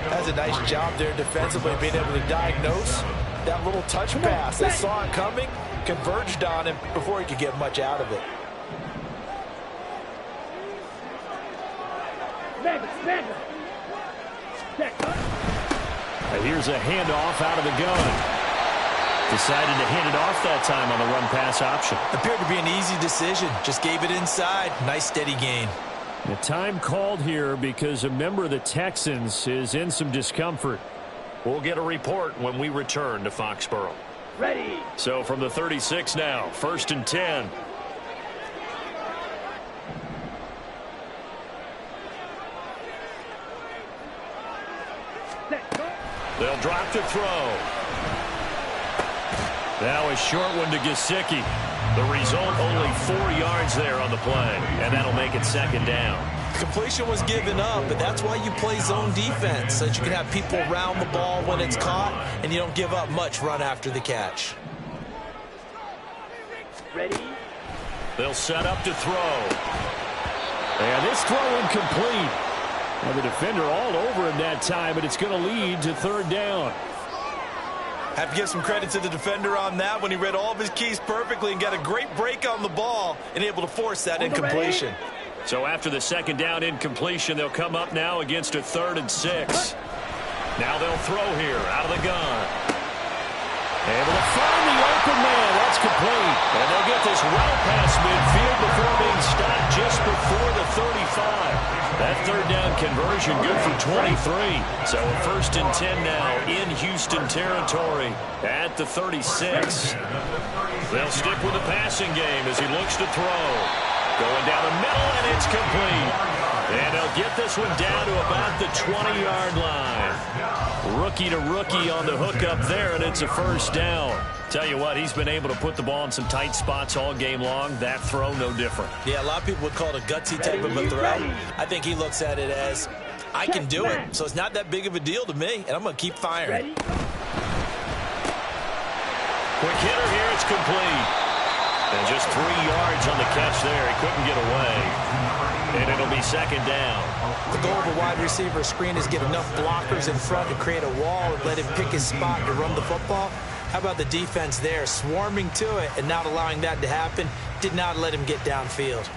That's a nice job there defensively, being able to diagnose that little touch pass. They saw it coming, converged on him before he could get much out of it. And here's a handoff out of the gun. Decided to hand it off that time on the run-pass option. Appeared to be an easy decision. Just gave it inside. Nice steady gain. The time called here because a member of the Texans is in some discomfort. We'll get a report when we return to Foxborough. Ready. So from the 36 now, 1st and 10. They'll drop to throw. Now a short one to Gesicki. The result, only 4 yards there on the play, and that'll make it 2nd down. Completion was given up, but that's why you play zone defense, so that you can have people around the ball when it's caught, and you don't give up much run after the catch. Ready? They'll set up to throw. And this throw incomplete. Well, the defender all over him that time, but it's going to lead to third down. Have to give some credit to the defender on that when he read all of his keys perfectly and got a great break on the ball and able to force that incompletion. So after the second down incompletion, they'll come up now against a 3rd and 6. Now they'll throw here out of the gun. Able to find the open man. That's complete. And they'll get this well past midfield before being stopped just before the 35. That third down conversion good for 23. So a 1st and 10 now in Houston territory at the 36. They'll stick with the passing game as he looks to throw. Going down the middle, and it's complete. And they'll get this one down to about the 20-yard line. Rookie to rookie on the hook up there, and it's a 1st down. Tell you what, he's been able to put the ball in some tight spots all game long. That throw, no different. Yeah, a lot of people would call it a gutsy type of a throw. I think he looks at it as, I can do it, so it's not that big of a deal to me, and I'm going to keep firing. Quick hitter here, it's complete. And just 3 yards on the catch there. He couldn't get away. And it'll be 2nd down. The goal of a wide receiver screen is get enough blockers in front to create a wall and let him pick his spot to run the football. How about the defense there, swarming to it and not allowing that to happen? Did not let him get downfield.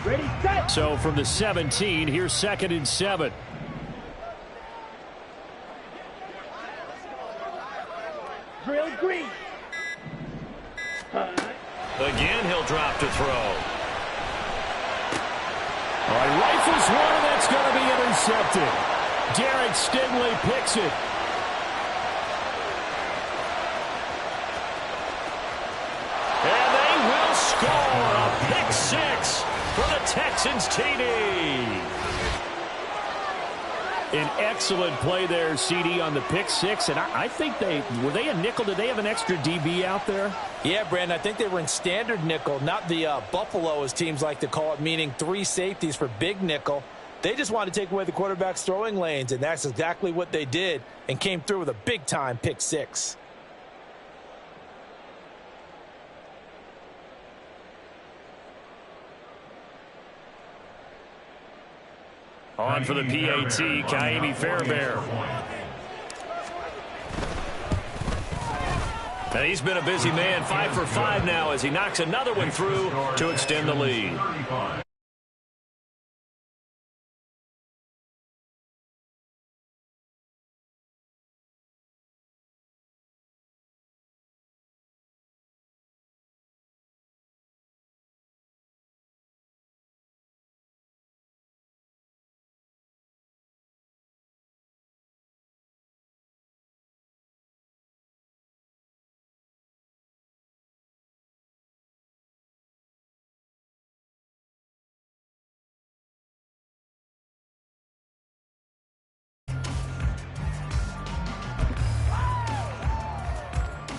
Ready, set. So from the 17, here's 2nd and 7. Drill green. Again, he'll drop to throw. All right, rifles one, and that's going to be intercepted. Derek Stingley picks it. And they will score a pick 6 for the Texans TD. An excellent play there, CD, on the pick 6. And I think were they a nickel? Did they have an extra DB out there? Yeah, Brandon, I think they were in standard nickel, not the Buffalo, as teams like to call it, meaning 3 safeties for big nickel. They just wanted to take away the quarterback's throwing lanes, and that's exactly what they did and came through with a big-time pick 6. On for the PAT, Kaimi Fairbairn. And he's been a busy man, 5 for 5 now as he knocks another one through to extend the lead.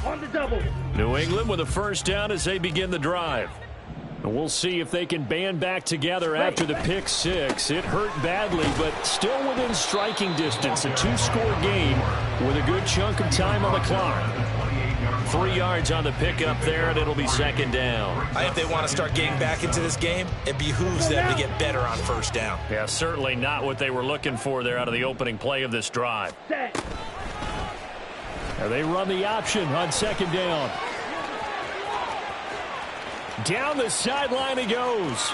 On the double. New England with a 1st down as they begin the drive. And we'll see if they can band back together after the pick 6. It hurt badly, but still within striking distance. A 2-score game with a good chunk of time on the clock. 3 yards on the pickup there, and it'll be 2nd down. If they want to start getting back into this game, it behooves them to get better on 1st down. Yeah, certainly not what they were looking for there out of the opening play of this drive. Set. Now they run the option on 2nd down. Down the sideline he goes.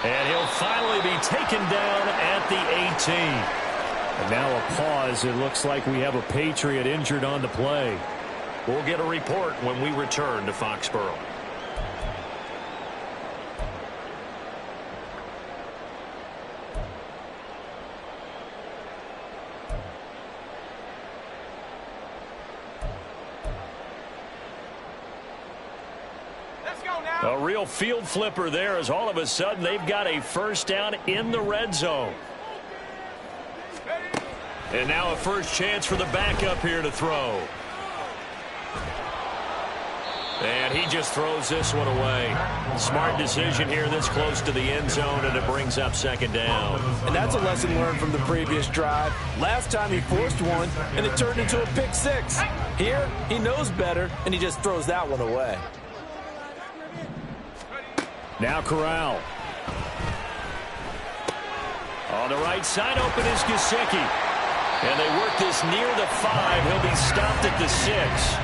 And he'll finally be taken down at the 18. And now a pause. It looks like we have a Patriot injured on the play. We'll get a report when we return to Foxborough. A real field flipper there as all of a sudden they've got a 1st down in the red zone. And now a first chance for the backup here to throw. And he just throws this one away. Smart decision here this close to the end zone, and it brings up 2nd down. And that's a lesson learned from the previous drive. Last time he forced one, and it turned into a pick 6. Here, he knows better, and he just throws that one away. Now Corral. On the right side, open is Gesicki. And they work this near the 5. He'll be stopped at the 6.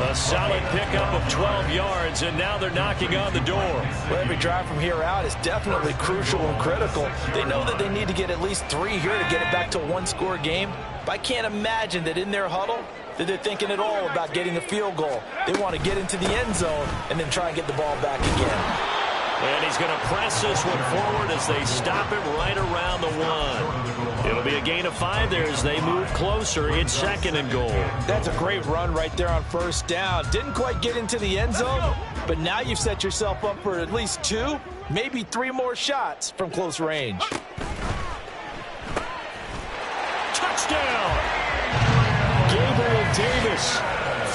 A solid pickup of 12 yards, and now they're knocking on the door. Well, every drive from here out is definitely crucial and critical. They know that they need to get at least 3 here to get it back to a one-score game. But I can't imagine that in their huddle that they're thinking at all about getting a field goal. They want to get into the end zone and then try and get the ball back again. And he's going to press this one forward as they stop him right around the 1. It'll be a gain of 5 there as they move closer. It's 2nd and goal. That's a great run right there on first down. Didn't quite get into the end zone, but now you've set yourself up for at least 2, maybe 3 more shots from close range. Touchdown! Gabriel Davis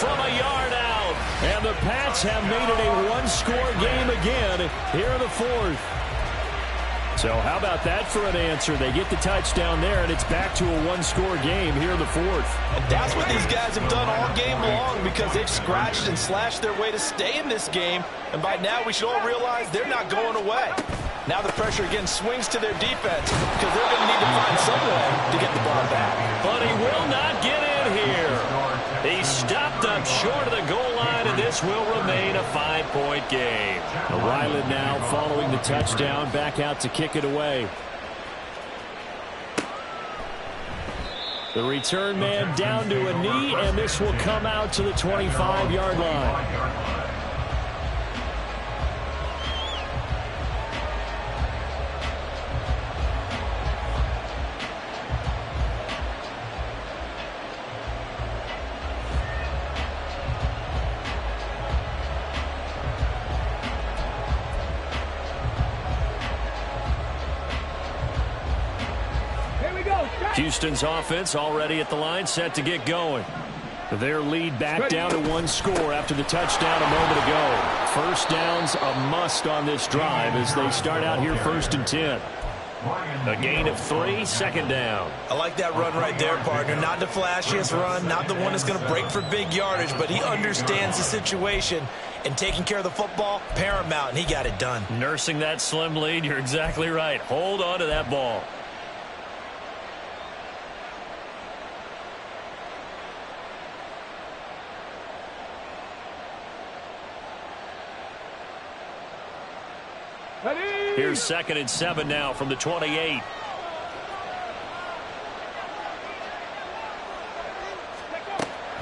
from a yard out. And the Pats have made it a one-score game again here in the 4th. So how about that for an answer? They get the touchdown there, and it's back to a one-score game here in the 4th. And that's what these guys have done all game long because they've scratched and slashed their way to stay in this game. And by now, we should all realize they're not going away. Now the pressure again swings to their defense because they're going to need to find some way to get the ball back. But he will not get in here. He stopped up short of the goal line, and this will remain a 5-point game. Ryland now following the touchdown, back out to kick it away. The return man down to a knee, and this will come out to the 25-yard line. Houston's offense already at the line, set to get going. Their lead back down to 1 score after the touchdown a moment ago. First down's a must on this drive as they start out here 1st and 10. A gain of 3, 2nd down. I like that run right there, partner. Not the flashiest run, not the one that's going to break for big yardage, but he understands the situation, and taking care of the football, paramount, and he got it done. Nursing that slim lead, you're exactly right. Hold on to that ball. Here's 2nd and 7 now from the 28.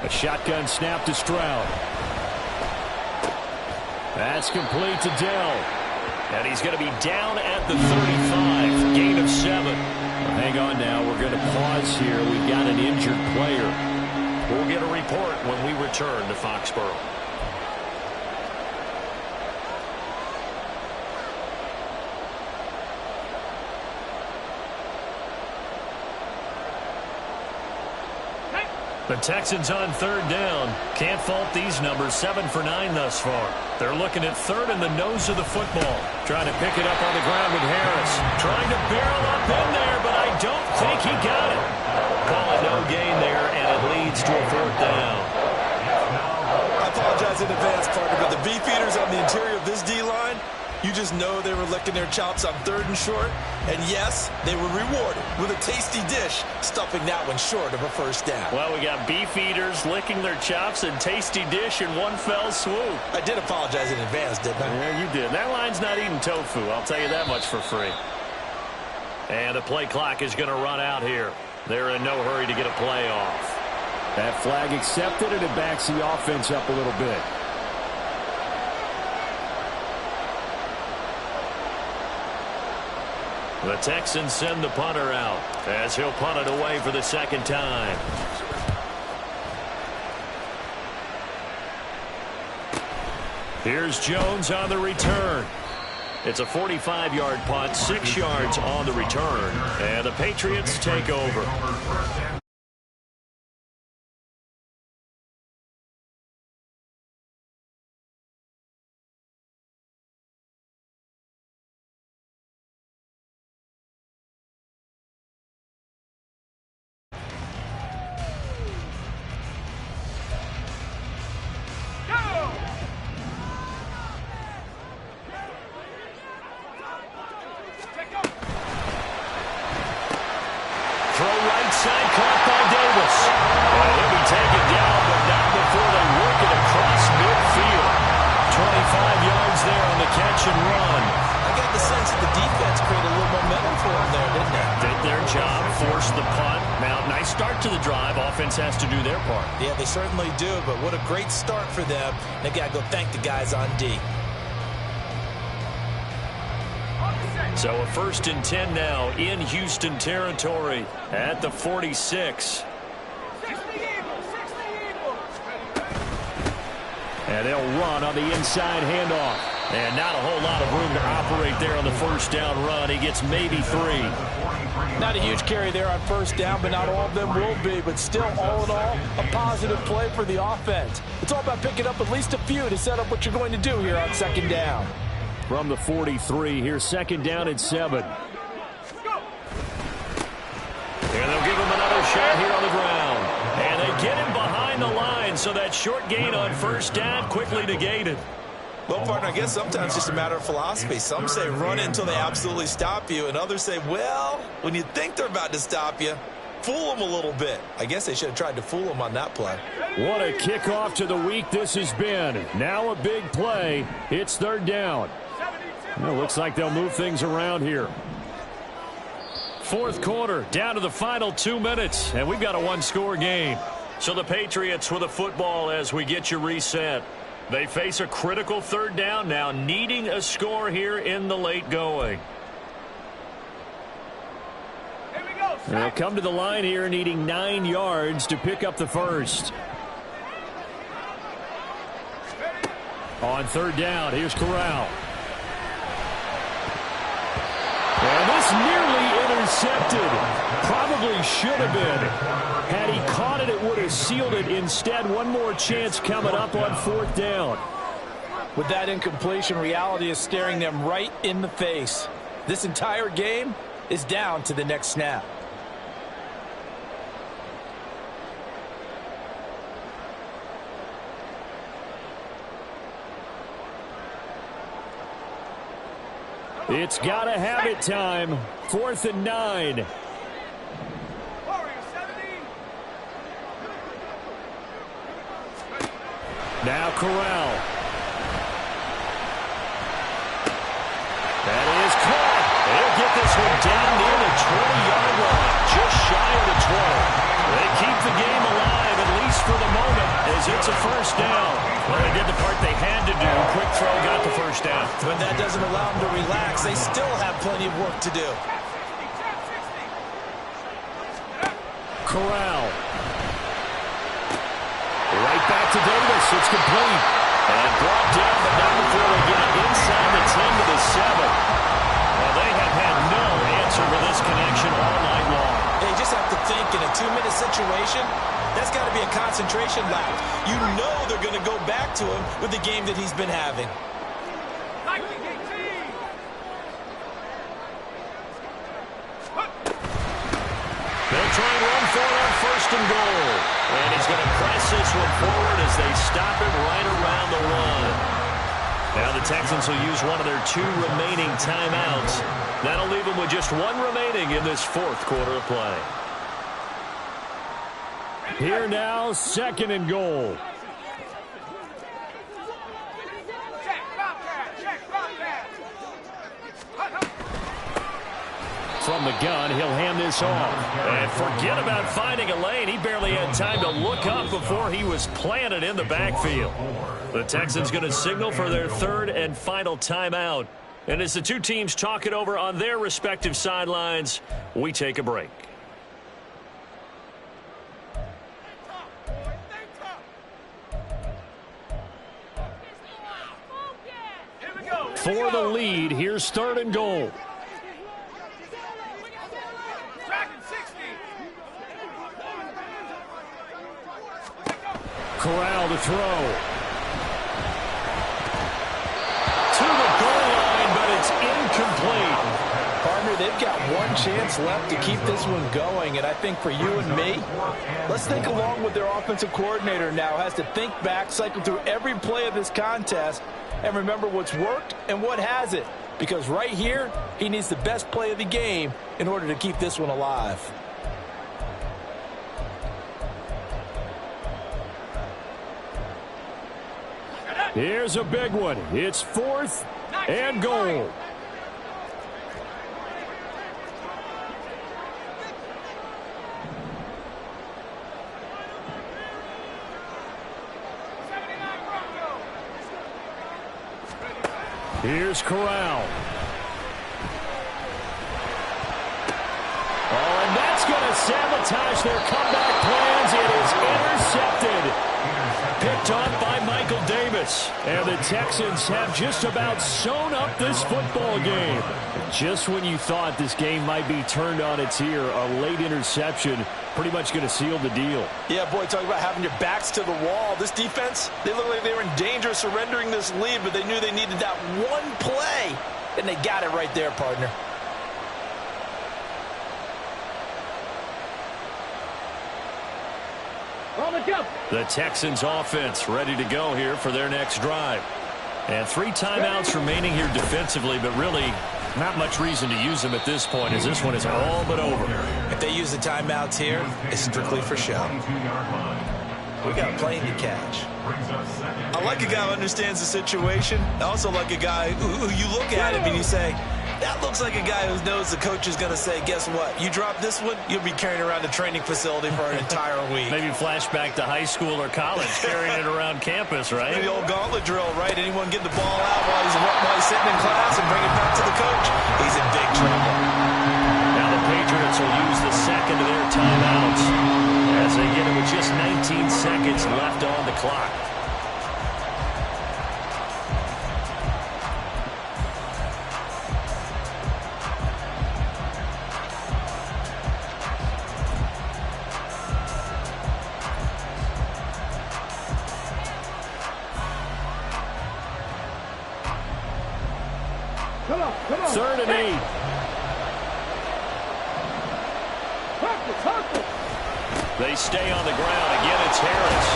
A shotgun snap to Stroud. That's complete to Dell. And he's going to be down at the 35. Gain of 7. Well, hang on now. We're going to pause here. We've got an injured player. We'll get a report when we return to Foxborough. The Texans on 3rd down. Can't fault these numbers. 7 for 9 thus far. They're looking at 3rd in the nose of the football. Trying to pick it up on the ground with Harris. Trying to barrel up in there, but I don't think he got it. Call it no gain there, and it leads to a 4th down. I apologize in advance, partner, but the beefeaters on the interior of this D-line, you just know they were licking their chops on 3rd and short. And yes, they were rewarded with a tasty dish, stuffing that one short of a 1st down. Well, we got beef eaters licking their chops and tasty dish in one fell swoop. I did apologize in advance, didn't I? Yeah, you did. That line's not eating tofu. I'll tell you that much for free. And the play clock is going to run out here. They're in no hurry to get a play off. That flag accepted, and it backs the offense up a little bit. The Texans send the punter out as he'll punt it away for the 2nd time. Here's Jones on the return. It's a 45-yard punt, 6 yards on the return, and the Patriots take over. for them there, didn't they? Did their job, forced the punt. Now, nice start to the drive. Offense has to do their part. Yeah, they certainly do, but what a great start for them. They got to go thank the guys on D. So a 1st and 10 now in Houston territory at the 46. And they'll run on the inside handoff. And not a whole lot of room to operate there on the 1st down run. He gets maybe 3. Not a huge carry there on 1st down, but not all of them will be. But still, all in all, a positive play for the offense. It's all about picking up at least a few to set up what you're going to do here on 2nd down. From the 43, here's 2nd down and 7. And they'll give him another shot here on the ground. And they get him behind the line, so that short gain on 1st down quickly negated. Well, partner, I guess sometimes it's just a matter of philosophy. Some say run until they absolutely stop you, and others say, well, when you think they're about to stop you, fool them a little bit. I guess they should have tried to fool them on that play. What a kickoff to the week this has been. Now a big play. It's 3rd down. Well, looks like they'll move things around here. 4th quarter, down to the final 2 minutes, and we've got a 1-score game. So the Patriots with the football as we get you reset. They face a critical 3rd down now, needing a score here in the late going. They'll come to the line here needing 9 yards to pick up the 1st. On 3rd down, here's Corral. And this nearly intercepted. Probably should have been. Had he caught it, it would have sealed it. Instead, one more chance coming up on 4th down. With that incompletion, reality is staring them right in the face. This entire game is down to the next snap. It's got to have it time. 4th and 9. Now Corral. That is caught. They'll get this one down near the 20-yard line, just shy of the 20. They keep the game alive, at least for the moment, as it's a 1st down. Well, they did the part they had to do. Quick throw got the 1st down. But that doesn't allow them to relax. They still have plenty of work to do. Corral. Right back to Davis. It's complete. And brought down, but not before they get inside the 10 to the 7. Well, they have had no answer for this connection all night long. They just have to think in a 2-minute situation, that's got to be a concentration lap. You know they're going to go back to him with the game that he's been having. They'll try and run for it on 1st and goal. And he's going to press this one forward as they stop it right around the 1. Now the Texans will use one of their 2 remaining timeouts. That'll leave them with just 1 remaining in this 4th quarter of play. Here now, 2nd and goal. From the gun, he'll hand this off. And forget about finding a lane. He barely had time to look up before he was planted in the backfield. The Texans going to signal for their 3rd and final timeout. And as the 2 teams talk it over on their respective sidelines, we take a break. For the lead, here's 3rd and goal. Corral to throw. To the goal line, but it's incomplete. Partner, they've got 1 chance left to keep this one going, and I think for you and me, let's think along with their offensive coordinator now. Has to think back, cycle through every play of this contest, and remember what's worked and what hasn't. Because right here, he needs the best play of the game in order to keep this one alive. Here's a big one. It's 4th and goal. Here's Corral. Oh, and that's going to sabotage their comeback plans. It is intercepted. Picked off by Michael Davis. And the Texans have just about sewn up this football game. Just when you thought this game might be turned on its ear, a late interception pretty much going to seal the deal. Yeah, boy, talk about having your backs to the wall. This defense, they look like they were in danger of surrendering this lead, but they knew they needed that one play, and they got it right there, partner. On the jump. The Texans offense ready to go here for their next drive. And 3 timeouts remaining here defensively, but really not much reason to use them at this point, as this one is all but over. If they use the timeouts here, it's strictly for show. We got a plane to catch. I like a guy who understands the situation. I also like a guy who you look at him and you say, that looks like a guy who knows the coach is going to say, guess what? You drop this one, you'll be carrying around the training facility for an entire week. Maybe flashback to high school or college, carrying it around campus, right? Maybe the old gauntlet drill, right? Anyone get the ball out while he's sitting in class and bring it back to the coach? He's in big trouble. Now the Patriots will use the second of their timeouts as they get it with just 19 seconds left on the clock. Come on. 3rd and 8. They stay on the ground. Again, it's Harris.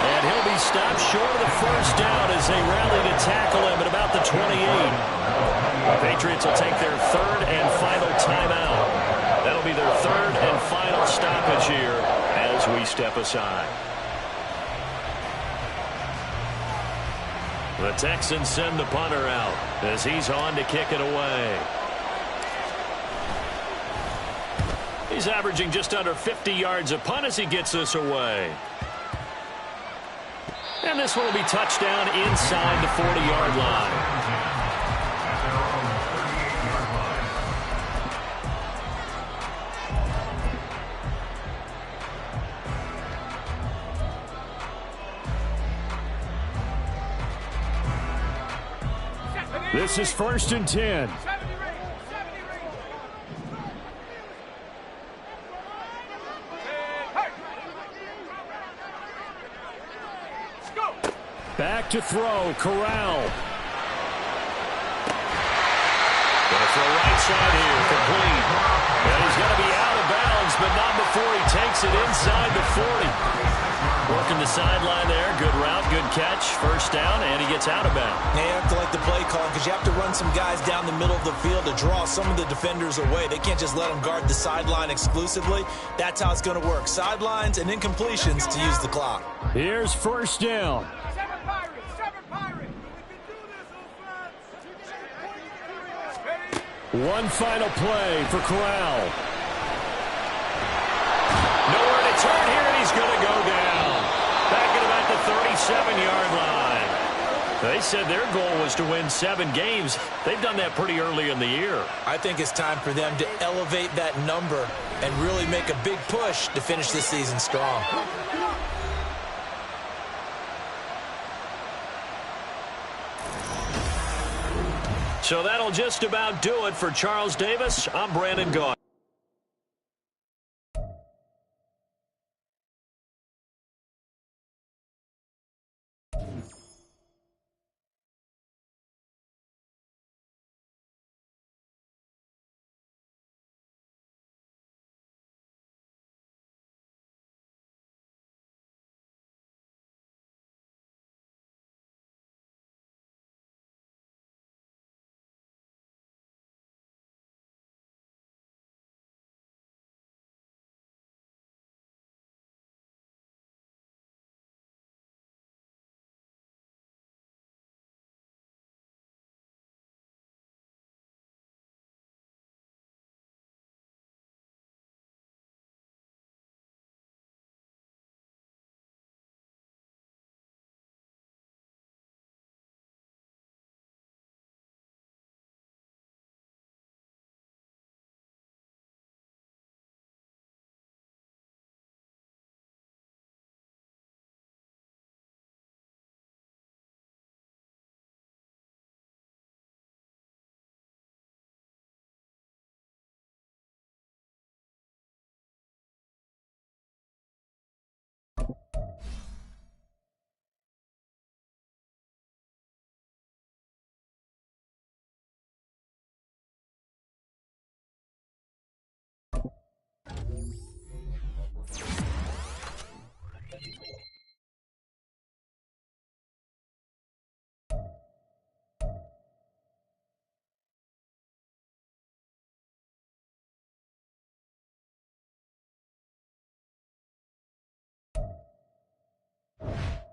And he'll be stopped short of the first down as they rally to tackle him at about the 28. The Patriots will take their 3rd and final timeout. That'll be their 3rd and final stoppage here as we step aside. The Texans send the punter out as he's on to kick it away. He's averaging just under 50 yards a punt as he gets this away. And this one will be touchdown inside the 40-yard line. This is 1st and 10. Back to throw, Corral. Gonna throw right side here, complete. And he's going to be out of bounds, but not before he takes it inside the 40. Working the sideline there. Good route, good catch. First down, and he gets out of bounds. Yeah, you have to like the play call because you have to run some guys down the middle of the field to draw some of the defenders away. They can't just let them guard the sideline exclusively. That's how it's going to work. Sidelines and incompletions to use the clock. Here's 1st down. One final play for Corral. Nowhere to turn here, and he's going to go down. Back at about the 37-yard line. They said their goal was to win 7 games. They've done that pretty early in the year. I think it's time for them to elevate that number and really make a big push to finish this season strong. So that'll just about do it for Charles Davis. I'm Brandon Gaudin. 10.